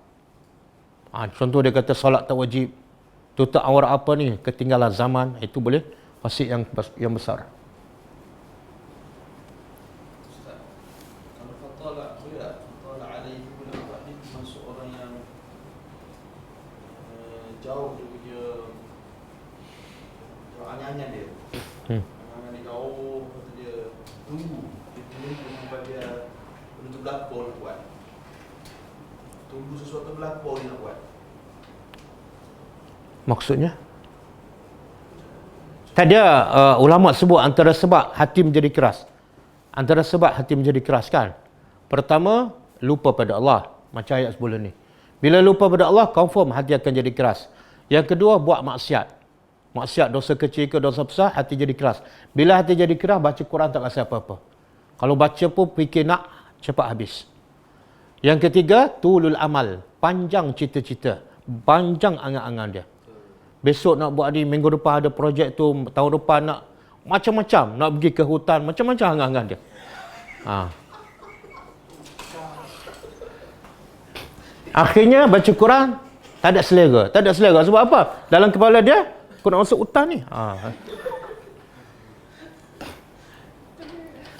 Contoh dia kata solat tak wajib, tutup aurat apa ni, ketinggalan zaman, itu boleh fasik yang besar. Ustaz, kalau fatala boleh tak? Fatala alaihi wal ni masuk orang yang jauh daripada angan-angan dia. Angan-angan dia jauh, kata dia tunggu. Dia tunggu sampai dia benda tu berlaku baru nak buat. Tunggu sesuatu berlaku baru dia nak buat. Maksudnya? Tak ada ulama sebut antara sebab hati menjadi keras. Antara sebab hati menjadi keras kan? Pertama, lupa pada Allah. Macam ayat sebelum ni. Bila lupa pada Allah, confirm hati akan jadi keras. Yang kedua, buat maksiat. Maksiat dosa kecil ke dosa besar, hati jadi keras. Bila hati jadi keras, baca Quran tak rasa apa-apa. Kalau baca pun fikir nak cepat habis. Yang ketiga, tulul amal. Panjang cita-cita. Panjang angan-angan dia. Besok nak buat ni, minggu depan ada projek tu, tahun depan nak macam-macam, nak pergi ke hutan, macam-macam angan-angan dia. Akhirnya baca Quran tak ada selera. Tak ada selera sebab apa? Dalam kepala dia, aku nak masuk hutan ni.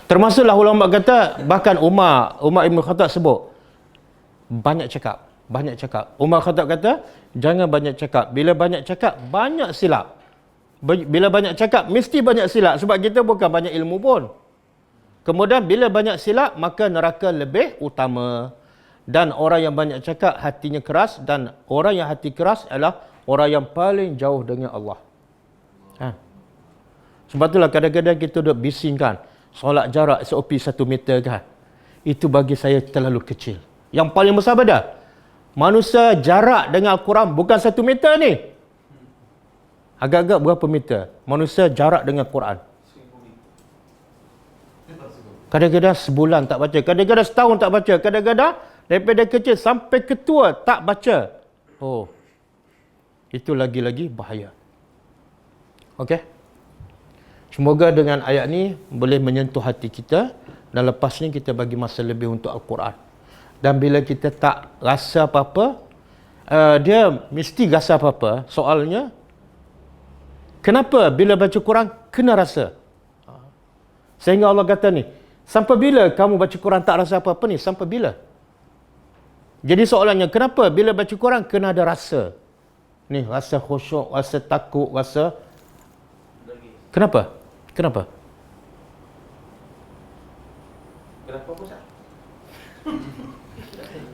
Termasuklah ulama kata, bahkan Umar Ibn Khattab sebut, banyak cakap. Umar Khattab kata, jangan banyak cakap. Bila banyak cakap, banyak silap. Bila banyak cakap, mesti banyak silap. Sebab kita bukan banyak ilmu pun. Kemudian, bila banyak silap, maka neraka lebih utama. Dan orang yang banyak cakap, hatinya keras. Dan orang yang hati keras adalah orang yang paling jauh dengan Allah. Sebab itulah kadang-kadang kita duduk bisingkan. Solat jarak SOP 1 meter kan. Itu bagi saya terlalu kecil. Yang paling besar pada manusia jarak dengan Al-Quran bukan 1 meter ni. Agak-agak berapa meter? Manusia jarak dengan Quran. Kadang-kadang sebulan tak baca. Kadang-kadang setahun tak baca. Kadang-kadang daripada kecil sampai ketua tak baca. Itu lagi-lagi bahaya. Okey? Semoga dengan ayat ni boleh menyentuh hati kita. Dan lepas ni kita bagi masa lebih untuk Al-Quran. Dan bila kita tak rasa apa-apa, dia mesti rasa apa-apa. Soalnya, kenapa bila baca Quran kena rasa? Sehingga Allah kata ni, sampai bila kamu baca Quran tak rasa apa-apa ni? Sampai bila? Jadi soalannya, kenapa bila baca Quran kena ada rasa? Ni, rasa khusyuk, rasa takut, rasa... Kenapa? Kenapa Ustaz?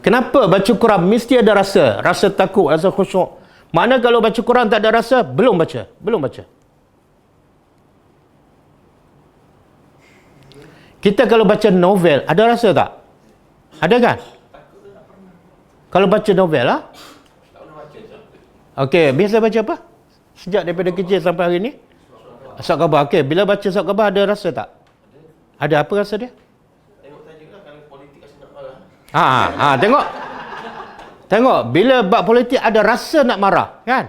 Kenapa baca Quran mesti ada rasa? Rasa takut, rasa khusyuk. Mana kalau baca Quran tak ada rasa, belum baca. Kita kalau baca novel, ada rasa tak? Ada kan? Kalau baca novel lah. Okey, biasa baca apa? Sejak daripada kecil sampai hari ni? Surat khabar. Okey, bila baca surat khabar ada rasa tak? Ada apa rasa dia? Tengok bila bab politik ada rasa nak marah kan.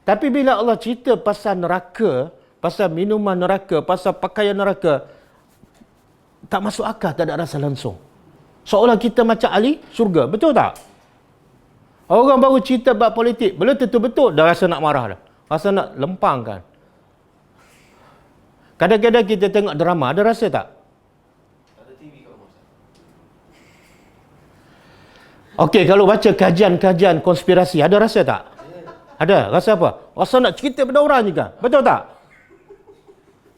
Tapi bila Allah cerita pasal neraka, pasal minuman neraka, pasal pakaian neraka, tak masuk akal, tak ada rasa langsung. Seolah kita macam ahli syurga, betul tak? Orang baru cerita bab politik, belum tentu betul dah rasa nak marah dah. Rasa nak lempang kan. Kadang-kadang kita tengok drama, ada rasa tak? Okey, kalau baca kajian-kajian konspirasi, ada rasa tak? Ada. Rasa apa? Rasa nak cerita pada orang juga. Betul tak?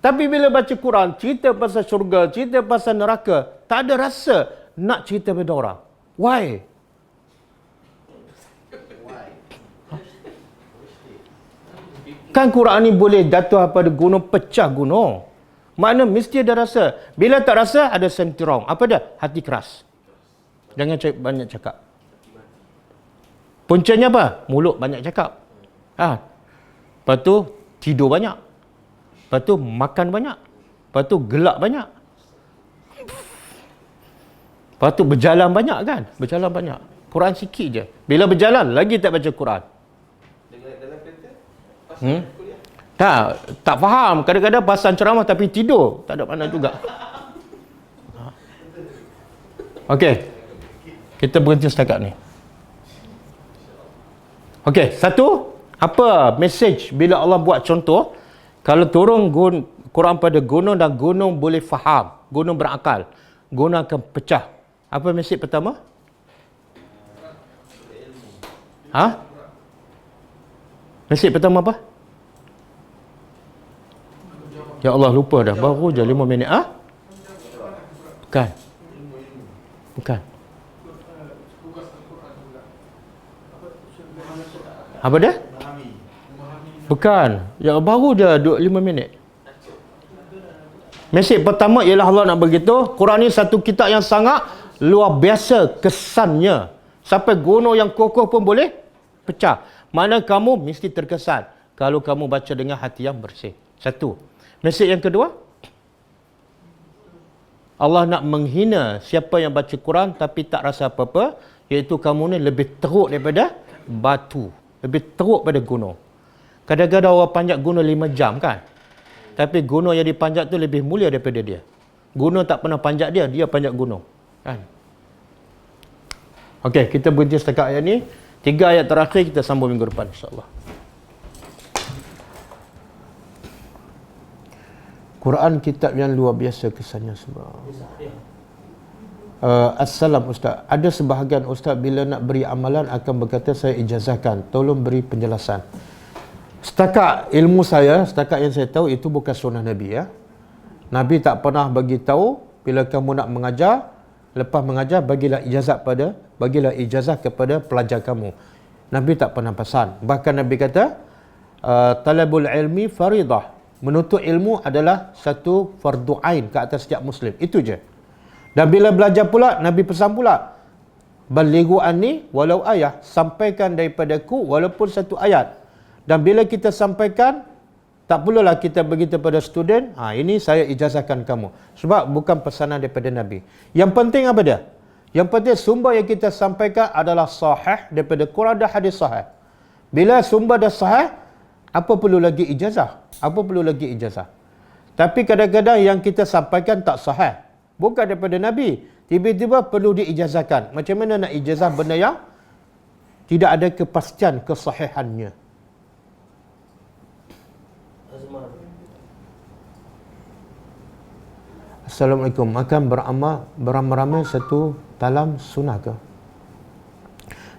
Tapi bila baca Quran, cerita pasal syurga, cerita pasal neraka, tak ada rasa nak cerita pada orang. Why? Kan Quran ni boleh jatuh pada gunung, pecah gunung. Makna mesti ada rasa. Bila tak rasa, ada sentirong. Apa dia? Hati keras. Jangan banyak cakap. Puncanya apa? Mulut banyak cakap. Lepas tu tidur banyak. Lepas tu makan banyak. Lepas tu gelak banyak. Lepas tu berjalan banyak kan? Berjalan banyak. Quran sikit je. Bila berjalan, lagi tak baca Quran. Dalam kereta, pasal kuliah. Tak faham. Kadang-kadang pasal ceramah tapi tidur. Tak ada makna juga. Okey. Kita berhenti setakat ni. Okey, satu. Apa mesej bila Allah buat contoh? Kalau turun Quran pada gunung dan gunung boleh faham. Gunung berakal. Gunung akan pecah. Apa mesej pertama? Mesej pertama apa? Ya Allah, lupa dah. Baru je 5 minit. Bukan. Bukan. Apa dia? Bukan. Ya, baru je 5 minit. Mesej pertama ialah Allah nak beritahu, Quran ni satu kitab yang sangat luar biasa kesannya. Sampai gunung yang kokoh pun boleh pecah. Mana kamu mesti terkesan kalau kamu baca dengan hati yang bersih. Satu. Mesej yang kedua, Allah nak menghina siapa yang baca Quran tapi tak rasa apa-apa, iaitu kamu ni lebih teruk daripada batu, lebih teruk pada gunung. Kadang-kadang orang panjat gunung 5 jam kan, tapi gunung yang dipanjat tu lebih mulia daripada dia. Gunung tak pernah panjat dia, dia panjat gunung kan. Okey, kita berhenti setakat ayat ni. 3 ayat terakhir kita sambung minggu depan insya-Allah. Quran kitab yang luar biasa kesannya semua. Assalam Ustaz. Ada sebahagian Ustaz bila nak beri amalan akan berkata saya ijazahkan. Tolong beri penjelasan. Setakat ilmu saya, setakat yang saya tahu itu bukan sunnah Nabi ya. Nabi tak pernah bagi tahu bila kamu nak mengajar, lepas mengajar bagilah ijazah kepada pelajar kamu. Nabi tak pernah pesan. Bahkan Nabi kata talabul ilmi faridah. Menuntut ilmu adalah satu fardu ain ke atas setiap muslim. Itu je. Dan bila belajar pula, Nabi pesan pula, balighu anni walau ayah, sampaikan daripadaku walaupun satu ayat. Dan bila kita sampaikan, tak perlulah kita beritahu pada student, ini saya ijazahkan kamu. Sebab bukan pesanan daripada Nabi. Yang penting apa dia? Yang penting sumber yang kita sampaikan adalah sahih daripada Quran dan hadis sahih. Bila sumber dah sahih, apa perlu lagi ijazah? Apa perlu lagi ijazah? Tapi kadang-kadang yang kita sampaikan tak sahih. Bukan daripada Nabi. Tiba-tiba perlu diijazahkan. Macam mana nak ijazah benda yang tidak ada kepastian kesahihannya? Assalamualaikum. Makan beramai-ramai satu talam sunnah ke?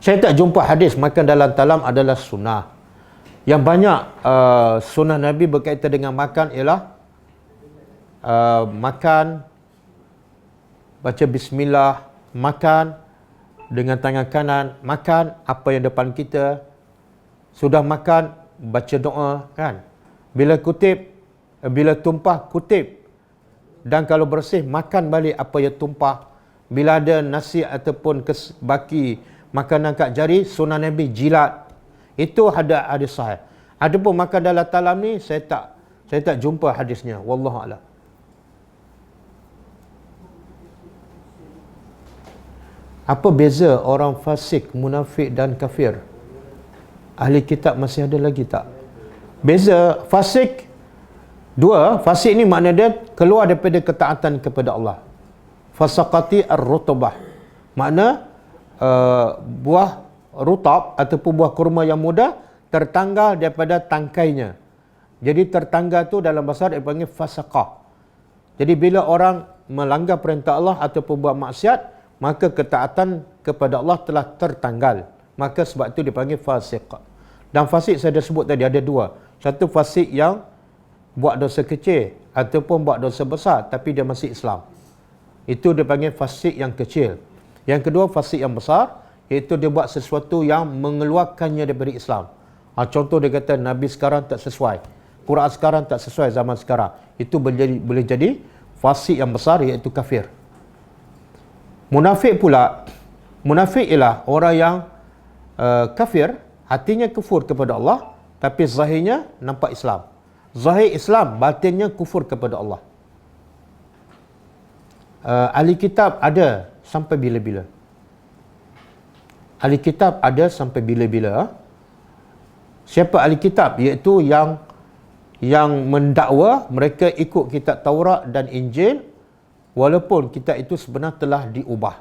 Saya tak jumpa hadis makan dalam talam adalah sunnah. Yang banyak sunnah Nabi berkaitan dengan makan ialah makan, baca bismillah, makan dengan tangan kanan, makan apa yang depan kita. Sudah makan, baca doa kan. Bila tumpah, kutip. Dan kalau bersih, makan balik apa yang tumpah. Bila ada nasi ataupun baki makanan kat jari, sunnah Nabi jilat. Itu ada hadis sahih. Adapun makan dalam talam ni, saya tak jumpa hadisnya. Wallahu a'lam. Apa beza orang fasik, munafik dan kafir? Ahli kitab masih ada lagi tak? Beza fasik, fasik ni makna dia keluar daripada ketaatan kepada Allah. Fasaqati ar-rutbah. Makna buah rutab ataupun buah kurma yang muda tertanggal daripada tangkainya. Jadi tertanggal tu dalam bahasa Arab dipanggil fasaqah. Jadi bila orang melanggar perintah Allah ataupun buat maksiat, maka ketaatan kepada Allah telah tertanggal. Maka sebab itu dipanggil fasiq. Dan fasik saya dah sebut tadi ada 2. Satu fasik yang buat dosa kecil ataupun buat dosa besar tapi dia masih Islam. Itu dipanggil fasik yang kecil. Yang kedua fasik yang besar, iaitu dia buat sesuatu yang mengeluarkannya daripada Islam. Contoh dia kata Nabi sekarang tak sesuai. Quran sekarang tak sesuai zaman sekarang. Itu boleh jadi fasik yang besar, iaitu kafir. Munafik pula, munafik ialah orang yang kafir, hatinya kufur kepada Allah, tapi zahirnya nampak Islam. Zahir Islam, batinnya kufur kepada Allah. Ahli kitab ada sampai bila-bila. Ahli kitab ada sampai bila-bila. Siapa ahli kitab? Iaitu yang mendakwa mereka ikut kitab Taurat dan Injil, walaupun kitab itu sebenarnya telah diubah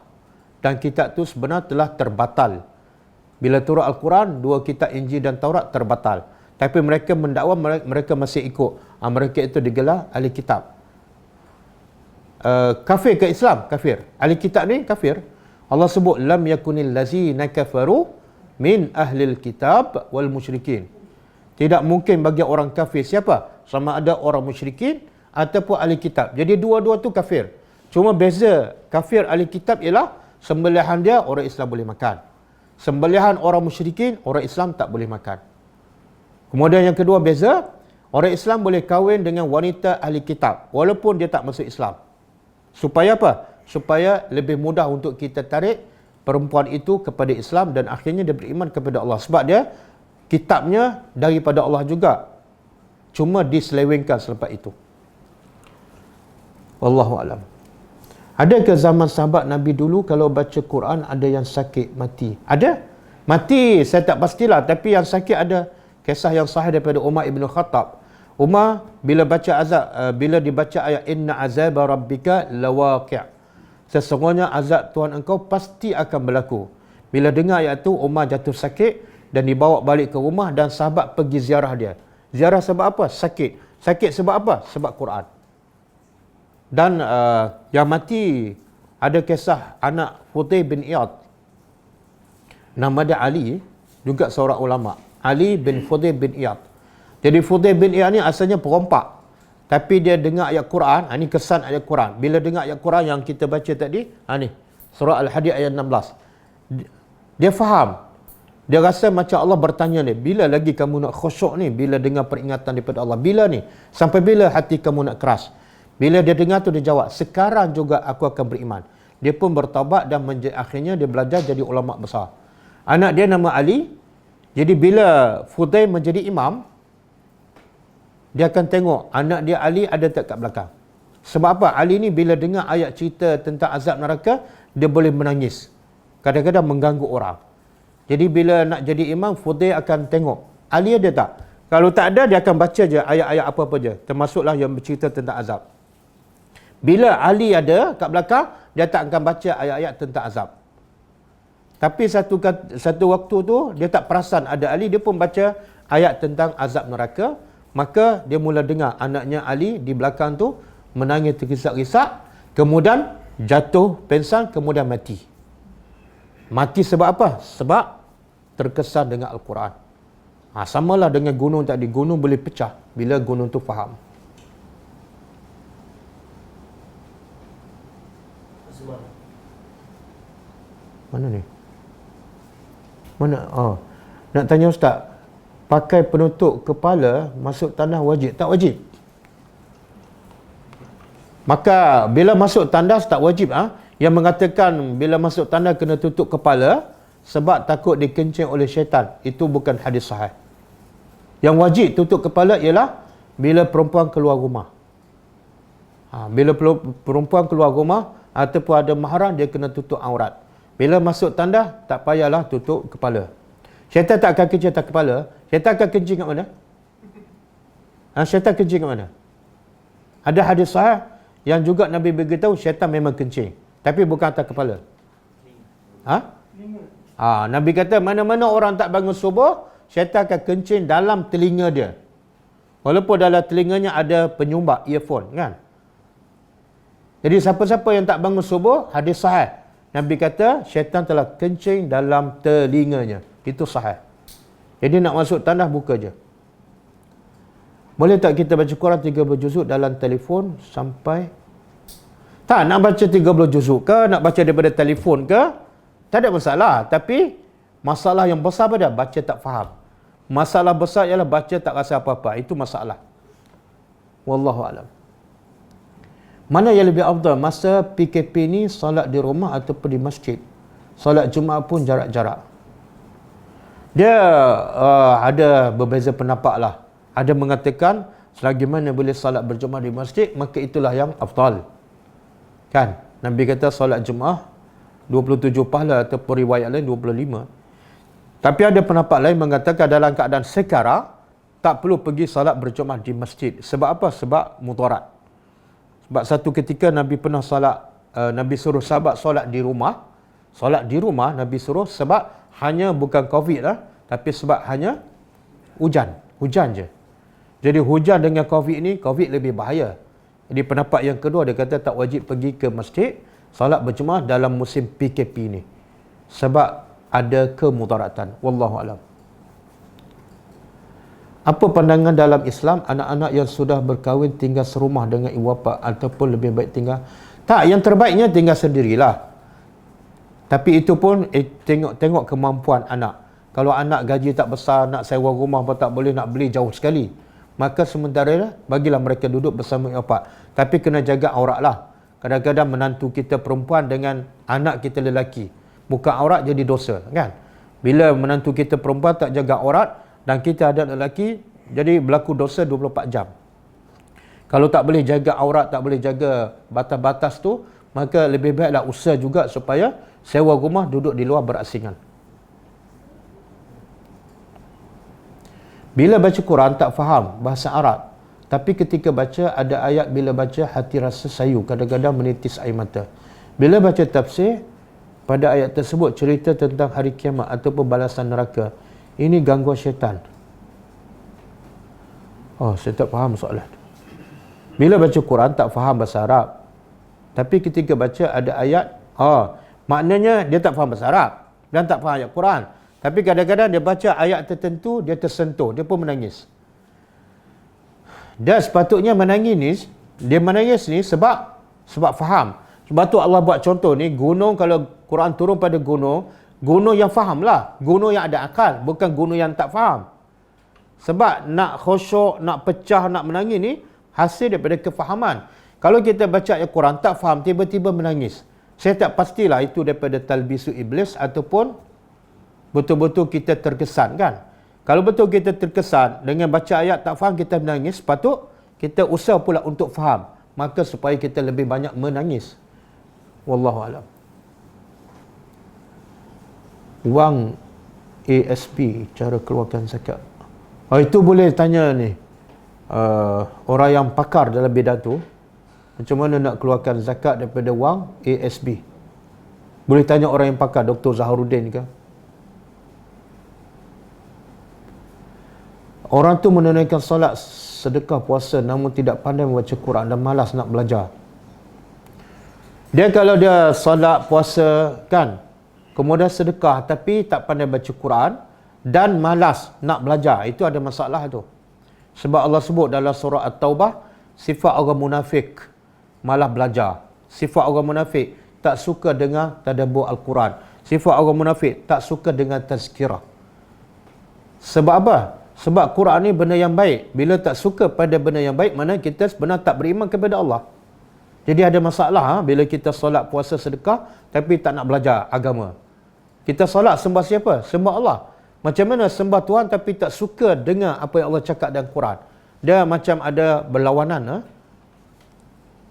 dan kitab itu sebenarnya telah terbatal. Bila turun Al-Quran, 2 kitab Injil dan Taurat terbatal, tapi mereka mendakwa mereka masih ikut. Mereka itu digelar ahli kitab. Kafir ke Islam? Kafir. Ahli kitab ni kafir. Allah sebut lam yakunil lazina kafaru min ahlil kitab wal musyrikin. Tidak mungkin bagi orang kafir siapa? Sama ada orang musyrikin ataupun ahli kitab. Jadi dua-dua tu kafir. Cuma beza kafir ahli kitab ialah sembelihan dia orang Islam boleh makan. Sembelihan orang musyrikin, orang Islam tak boleh makan. Kemudian yang kedua beza, orang Islam boleh kahwin dengan wanita ahli kitab walaupun dia tak masuk Islam. Supaya apa? Supaya lebih mudah untuk kita tarik perempuan itu kepada Islam dan akhirnya dia beriman kepada Allah. Sebab dia kitabnya daripada Allah juga. Cuma diselewengkan selepas itu. Wallahu alam. Ada ke zaman sahabat Nabi dulu kalau baca Quran ada yang sakit mati? Ada? Mati saya tak pastilah, tapi yang sakit ada. Kisah yang sahih daripada Umar ibn Khattab. Umar bila dibaca ayat inna azaba rabbika lawaqi'. Sesungguhnya azab Tuhan engkau pasti akan berlaku. Bila dengar ayat itu, Umar jatuh sakit dan dibawa balik ke rumah dan sahabat pergi ziarah dia. Ziarah sebab apa? Sakit. Sakit sebab apa? Sebab Quran. Dan yang mati, ada kisah anak Fudail bin Iyad. Nama dia Ali, juga seorang ulama. Ali bin Fudail bin Iyad. Jadi Fudail bin Iyad ni asalnya perompak. Tapi dia dengar ayat Quran, ini kesan ayat Quran. Bila dengar ayat Quran yang kita baca tadi, ni surah Al-Hadid ayat 16. Dia faham. Dia rasa macam Allah bertanya dia, bila lagi kamu nak khusyuk ni bila dengar peringatan daripada Allah? Bila ni? Sampai bila hati kamu nak keras? Bila dia dengar tu dia jawab, sekarang juga aku akan beriman. Dia pun bertaubat dan akhirnya dia belajar jadi ulama besar. Anak dia nama Ali. Jadi bila Fudail menjadi imam, dia akan tengok anak dia Ali ada tak kat belakang. Sebab apa? Ali ni bila dengar ayat cerita tentang azab neraka, dia boleh menangis. Kadang-kadang mengganggu orang. Jadi bila nak jadi imam, Fudail akan tengok Ali ada tak? Kalau tak ada, dia akan baca je ayat-ayat apa-apa je, termasuklah yang bercerita tentang azab. Bila Ali ada kat belakang, dia tak akan baca ayat-ayat tentang azab. Tapi satu waktu tu dia tak perasan ada Ali, dia pun baca ayat tentang azab neraka. Maka dia mula dengar anaknya Ali di belakang tu menangis terisak-risak, kemudian jatuh pingsan, kemudian mati. Mati sebab apa? Sebab terkesan dengan Al-Quran. Samalah dengan gunung tadi. Gunung boleh pecah bila gunung tu faham. Mana ni? Mana? Nak tanya Ustaz, pakai penutup kepala masuk tandas wajib? Tak wajib. Maka bila masuk tandas tak wajib. Yang mengatakan bila masuk tandas kena tutup kepala sebab takut dikencing oleh syaitan, itu bukan hadis sahih. Yang wajib tutup kepala ialah bila perempuan keluar rumah. Bila perempuan keluar rumah ataupun ada mahram, dia kena tutup aurat. Bila masuk tandas tak payahlah tutup kepala. Syaitan tak akan kencing atas kepala. Syaitan akan kencing kat mana? Syaitan kencing kat mana? Ada hadis sahih yang juga Nabi beritahu syaitan memang kencing, tapi bukan atas kepala. Nabi kata mana-mana orang tak bangun subuh, syaitan akan kencing dalam telinga dia. Walaupun dalam telinganya ada penyumbang earphone kan. Jadi siapa-siapa yang tak bangun subuh, hadis sahih, Nabi kata syaitan telah kencing dalam telinganya. Itu sahih. Jadi nak masuk tandas buka je. Boleh tak kita baca Quran 30 juzuk dalam telefon sampai? Tak, nak baca 30 juzuk ke, nak baca daripada telefon ke, tak ada masalah. Tapi masalah yang besar pada baca tak faham. Masalah besar ialah baca tak rasa apa-apa. Itu masalah. Wallahu alam. Mana yang lebih afdal masa PKP ni, solat di rumah ataupun di masjid? Solat Jumaat pun jarak-jarak. Dia ada berbeza pendapat lah. Ada mengatakan selagi mana boleh solat berjemaah di masjid, maka itulah yang afdal. Kan? Nabi kata solat Jumaat 27 pahala ataupun riwayat lain 25. Tapi ada pendapat lain mengatakan dalam keadaan sekarang tak perlu pergi solat berjemaah di masjid. Sebab apa? Sebab mudarat. Sebab satu ketika Nabi pernah Nabi suruh sahabat solat di rumah. Solat di rumah Nabi suruh sebab hanya bukan COVID lah, tapi sebab hanya hujan je. Jadi hujan dengan COVID ni, COVID lebih bahaya. Jadi pendapat yang kedua, dia kata tak wajib pergi ke masjid solat berjemaah dalam musim PKP ni. Sebab ada kemudaratan. Wallahu alam. Apa pandangan dalam Islam anak-anak yang sudah berkahwin tinggal serumah dengan ibu bapa ataupun lebih baik tinggal? Tak, yang terbaiknya tinggal sendirilah. Tapi itu pun tengok kemampuan anak. Kalau anak gaji tak besar, nak sewa rumah pun tak boleh, nak beli jauh sekali, maka sementara bagilah mereka duduk bersama ibu bapa. Tapi kena jaga aurat lah. Kadang-kadang menantu kita perempuan dengan anak kita lelaki, bukan aurat jadi dosa, kan? Bila menantu kita perempuan tak jaga aurat dan kita ada lelaki, jadi berlaku dosa 24 jam. Kalau tak boleh jaga aurat, tak boleh jaga batas-batas tu, maka lebih baiklah usaha juga supaya sewa rumah duduk di luar berasingan. Bila baca Quran tak faham bahasa Arab, tapi ketika baca ada ayat bila baca hati rasa sayu, kadang-kadang menitis air mata. Bila baca tafsir, pada ayat tersebut cerita tentang hari kiamat ataupun balasan neraka. Ini gangguan syaitan. Oh, saya tak faham soalan. Bila baca Quran tak faham bahasa Arab, tapi ketika baca ada ayat, maknanya dia tak faham bahasa Arab dan tak faham ayat Quran. Tapi kadang-kadang dia baca ayat tertentu, dia tersentuh, dia pun menangis. Dan sepatutnya dia menangis ni sebab faham. Sebab tu Allah buat contoh ni, gunung, kalau Quran turun pada gunung yang faham lah, gunung yang ada akal, bukan gunung yang tak faham. Sebab nak khusyuk, nak pecah, nak menangis ni hasil daripada kefahaman. Kalau kita baca ayat Quran tak faham, tiba-tiba menangis, saya tak pastilah itu daripada talbisu iblis ataupun betul-betul kita terkesan, kan? Kalau betul kita terkesan dengan baca ayat tak faham kita menangis, patut kita usaha pula untuk faham, maka supaya kita lebih banyak menangis. Wallahu alam. Wang ASP, cara keluarkan zakat. Itu boleh tanya ni orang yang pakar dalam bidang tu, macam mana nak keluarkan zakat daripada wang ASB. Boleh tanya orang yang pakar, Dr. Zaharuddin ke. Orang tu menunaikan solat, sedekah, puasa, namun tidak pandai membaca Quran dan malas nak belajar. Dia kalau dia solat, puasa, kan, kemudian sedekah tapi tak pandai baca Quran dan malas nak belajar, itu ada masalah tu. Sebab Allah sebut dalam surah At-Taubah, sifat orang munafik malah belajar. Sifat orang munafik tak suka dengar tadabbur Al-Quran. Sifat orang munafik tak suka dengar tazkirah. Sebab apa? Sebab Quran ni benda yang baik. Bila tak suka pada benda yang baik, mana kita sebenarnya tak beriman kepada Allah. Jadi ada masalah bila kita solat, puasa, sedekah tapi tak nak belajar agama. Kita solat sembah siapa? Sembah Allah. Macam mana sembah Tuhan tapi tak suka dengar apa yang Allah cakap dalam Quran? Dia macam ada berlawanan.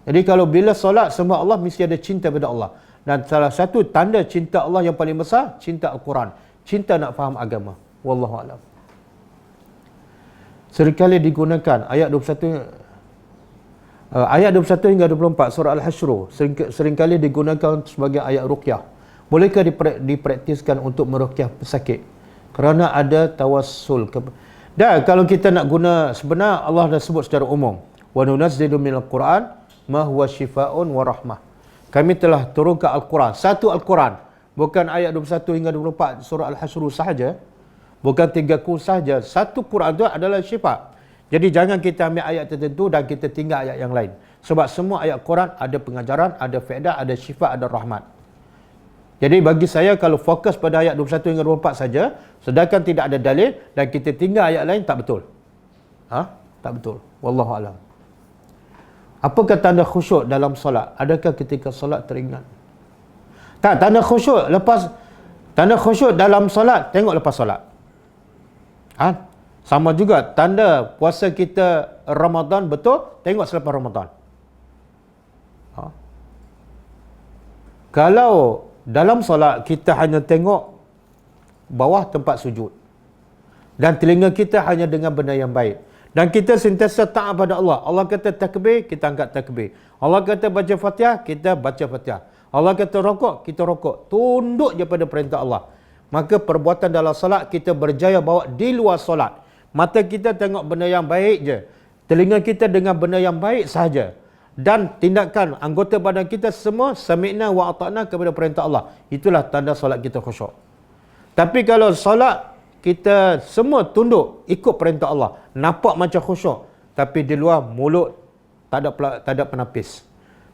Jadi kalau bila solat sembah Allah, mesti ada cinta pada Allah. Dan salah satu tanda cinta Allah yang paling besar, cinta Al-Quran. Cinta nak faham agama. Wallahu a'lam. Seringkali digunakan ayat 21 hingga 24 surah Al-Hasyr seringkali digunakan sebagai ayat ruqyah. Bolehkah dipraktiskan untuk meruqyah pesakit? Kerana ada tawassul. Dan kalau kita nak guna, sebenarnya Allah dah sebut secara umum, wa nunazzilu minal Quran ma huwa syifaa'un wa rahmah. Kami telah turunkan Al-Quran, satu Al-Quran, bukan ayat 21 hingga 24 surah Al-Hasyr sahaja, bukan 3 sahaja. Satu Quran itu adalah syifa. Jadi jangan kita ambil ayat tertentu dan kita tinggal ayat yang lain. Sebab semua ayat Quran ada pengajaran, ada faedah, ada syifa, ada rahmat. Jadi bagi saya, kalau fokus pada ayat 21 hingga 24 saja, sedangkan tidak ada dalil dan kita tinggal ayat lain, tak betul. Tak betul. Wallahu a'lam. Apakah tanda khusyuk dalam solat? Adakah ketika solat teringat? Tak, tanda khusyuk dalam solat, tengok lepas solat. Sama juga tanda puasa kita Ramadan betul, tengok selepas Ramadan. Kalau dalam solat kita hanya tengok bawah tempat sujud dan telinga kita hanya dengar benda yang baik, dan kita sentiasa taat pada Allah. Allah kata takbir, kita angkat takbir. Allah kata baca Fatihah, kita baca Fatihah. Allah kata rokok, kita rokok. Tunduk je pada perintah Allah. Maka perbuatan dalam solat kita berjaya bawa di luar solat. Mata kita tengok benda yang baik je. Telinga kita dengar benda yang baik sahaja. Dan tindakan anggota badan kita semua sami'na wa ata'na kepada perintah Allah. Itulah tanda solat kita khusyuk. Tapi kalau solat kita semua tunduk ikut perintah Allah, nampak macam khusyuk, tapi di luar mulut tak ada penapis.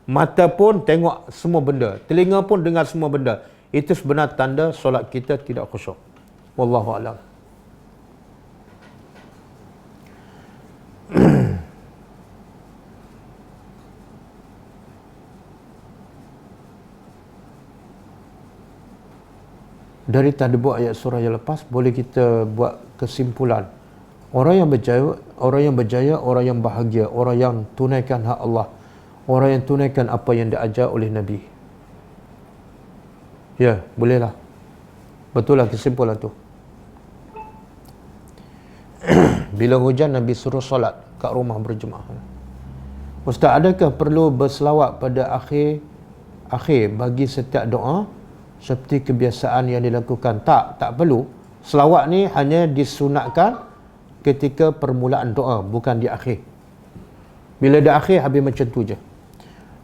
Mata pun tengok semua benda, telinga pun dengar semua benda. Itu sebenar tanda solat kita tidak khusyuk. Wallahu a'lam. Dari tadabbur ayat surah yang lepas, boleh kita buat kesimpulan. Orang yang berjaya, orang yang bahagia, orang yang tunaikan hak Allah, orang yang tunaikan apa yang diajar oleh Nabi. Ya, bolehlah. Betul lah kesimpulan tu. Bila hujan, Nabi suruh solat kat rumah berjemaah. Ustaz, adakah perlu berselawat pada akhir bagi setiap doa seperti kebiasaan yang dilakukan? Tak perlu. Selawat ni hanya disunatkan ketika permulaan doa, bukan di akhir. Bila di akhir, habis macam tu je.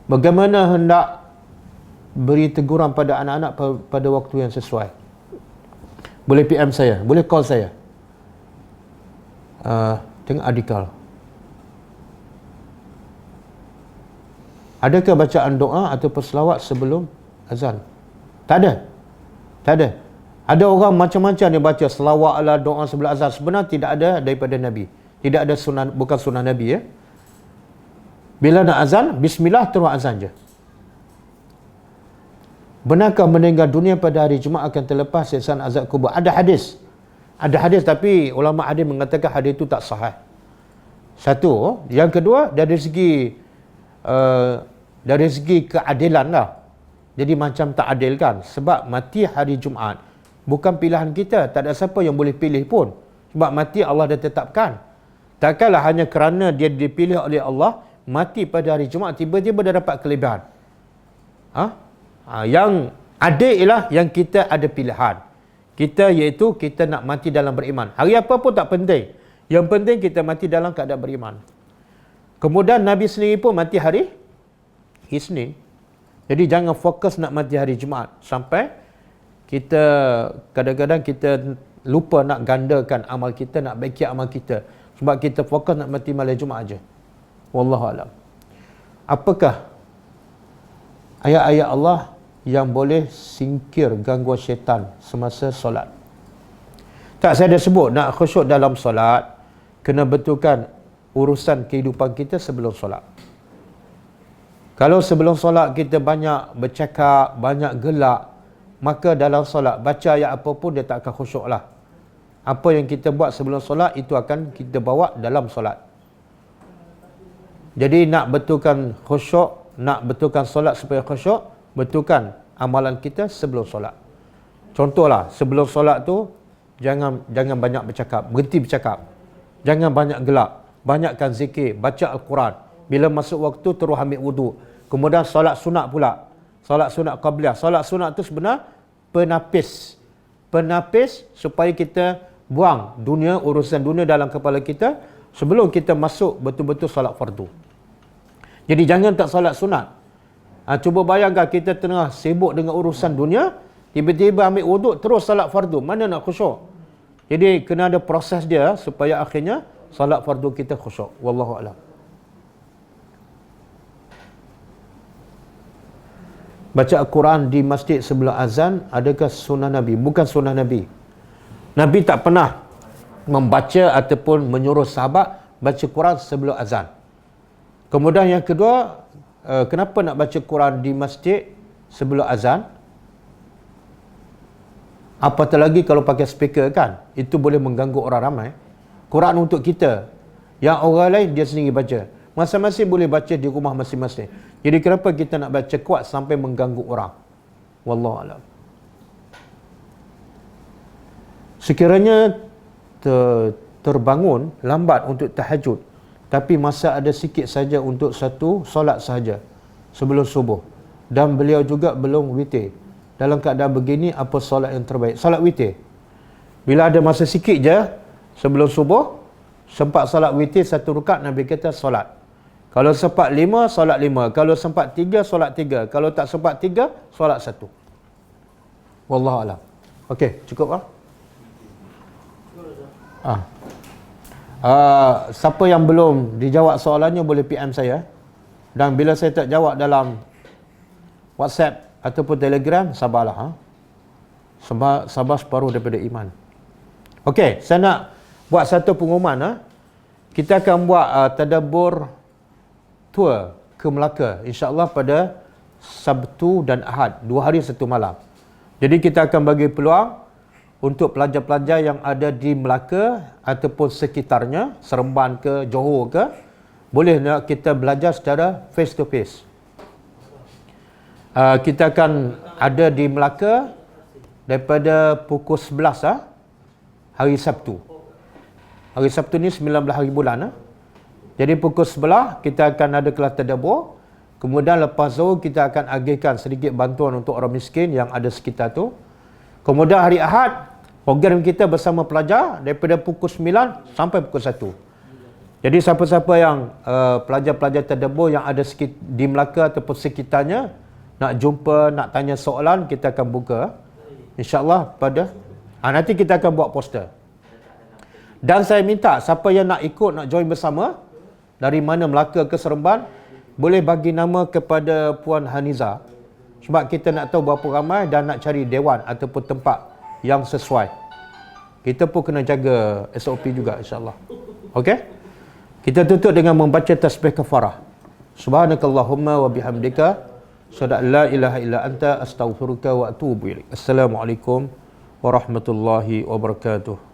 Bagaimana hendak beri teguran pada anak-anak pada waktu yang sesuai? Boleh PM saya, boleh call saya. Tengok Adikal. Adakah bacaan doa atau selawat sebelum azan? Tak ada. Ada orang macam-macam dia baca selawat ala doa sebelum azan. Sebenarnya tidak ada daripada Nabi. Tidak ada sunnah, bukan sunnah Nabi ya. Bila nak azan, bismillah terus azan je. Benarkah meninggal dunia pada hari Jumaat akan terlepas siksaan azab kubur? Ada hadis. Tapi ulama hadis mengatakan hadis itu tak sahih. Satu. Yang kedua, dari segi keadilan lah. Jadi macam tak adil kan? Sebab mati hari Jumaat bukan pilihan kita. Tak ada siapa yang boleh pilih pun. Sebab mati Allah dah tetapkan. Takkanlah hanya kerana dia dipilih oleh Allah, mati pada hari Jumaat, tiba-tiba dia dapat kelebihan. Yang adil ialah yang kita ada pilihan. Kita iaitu kita nak mati dalam beriman. Hari apa pun tak penting. Yang penting kita mati dalam keadaan beriman. Kemudian Nabi sendiri pun mati hari Isnin. Jadi jangan fokus nak mati hari Jumaat sampai kita kadang-kadang kita lupa nak gandakan amal kita, nak baiki amal kita. Sebab kita fokus nak mati malam Jumaat aja. Wallahu a'lam. Apakah ayat-ayat Allah yang boleh singkir gangguan syaitan semasa solat? Tak, saya dah sebut nak khusyuk dalam solat kena betulkan urusan kehidupan kita sebelum solat. Kalau sebelum solat kita banyak bercakap, banyak gelak, maka dalam solat baca ayat apa pun dia tak akan khusyuk lah. Apa yang kita buat sebelum solat itu akan kita bawa dalam solat. Jadi nak betulkan khusyuk, nak betulkan solat supaya khusyuk, betulkan amalan kita sebelum solat. Contohlah, sebelum solat tu jangan banyak bercakap, berhenti bercakap. Jangan banyak gelak, banyakkan zikir, baca Al-Quran. Bila masuk waktu terus ambil wudu. Kemudian solat sunat pula. Solat sunat qabliyah. Solat sunat tu sebenarnya penapis. Penapis supaya kita buang urusan dunia dalam kepala kita sebelum kita masuk betul-betul solat fardu. Jadi jangan tak solat sunat. Cuba bayangkan kita tengah sibuk dengan urusan dunia, tiba-tiba ambil wudu terus solat fardu. Mana nak khusyuk? Jadi kena ada proses dia supaya akhirnya solat fardu kita khusyuk. Wallahu a'lam. Baca Al-Quran di masjid sebelum azan, adakah sunnah Nabi? Bukan sunnah Nabi. Nabi tak pernah membaca ataupun menyuruh sahabat baca Quran sebelum azan. Kemudian yang kedua, kenapa nak baca Quran di masjid sebelum azan? Apatah lagi kalau pakai speaker kan, itu boleh mengganggu orang ramai. Quran untuk kita, yang orang lain dia sendiri baca. Masing-masing boleh baca di rumah masing-masing. Jadi kenapa kita nak baca kuat sampai mengganggu orang? Wallahu a'lam. Sekiranya terbangun lambat untuk tahajud, tapi masa ada sikit saja untuk satu solat sahaja sebelum subuh, dan beliau juga belum witir, dalam keadaan begini apa solat yang terbaik? Solat witir. Bila ada masa sikit je sebelum subuh, sempat solat witir 1 rakaat, Nabi kata solat. Kalau sempat 5, solat 5. Kalau sempat 3, solat 3. Kalau tak sempat 3, solat 1. Wallahu a'lam. Okey, cukup ah? Siapa yang belum dijawab soalannya boleh PM saya. Dan bila saya tak jawab dalam WhatsApp ataupun Telegram, sabarlah. Sabar separuh daripada iman. Okey, saya nak buat satu pengumuman. Kita akan buat tadabbur tour ke Melaka, insya-Allah pada Sabtu dan Ahad, 2 hari 1 malam. Jadi kita akan bagi peluang untuk pelajar-pelajar yang ada di Melaka ataupun sekitarnya, Seremban ke Johor ke, boleh nak kita belajar secara face to face. Kita akan ada di Melaka daripada pukul 11 hari Sabtu. Hari Sabtu ni 19 hari bulan. Jadi pukul 11 kita akan ada kelas tadabbur. Kemudian lepas zuhur kita akan agihkan sedikit bantuan untuk orang miskin yang ada sekitar tu. Kemudian hari Ahad, program kita bersama pelajar daripada pukul 9 sampai pukul 1. Jadi siapa-siapa yang pelajar-pelajar tadabbur yang ada di Melaka ataupun sekitarnya nak jumpa, nak tanya soalan, kita akan buka. InsyaAllah pada nanti kita akan buat poster. Dan saya minta siapa yang nak ikut, nak join bersama dari mana Melaka ke Seremban, boleh bagi nama kepada Puan Haniza. Sebab kita nak tahu berapa ramai dan nak cari dewan ataupun tempat yang sesuai. Kita pun kena jaga SOP juga, insyaAllah. Okey? Kita tutup dengan membaca tasbih kafarah. Subhanakallahumma wa bihamdika, asyhadu an la ilaha illa anta, astaghfiruka wa atubu ilaik. Assalamualaikum warahmatullahi wabarakatuh.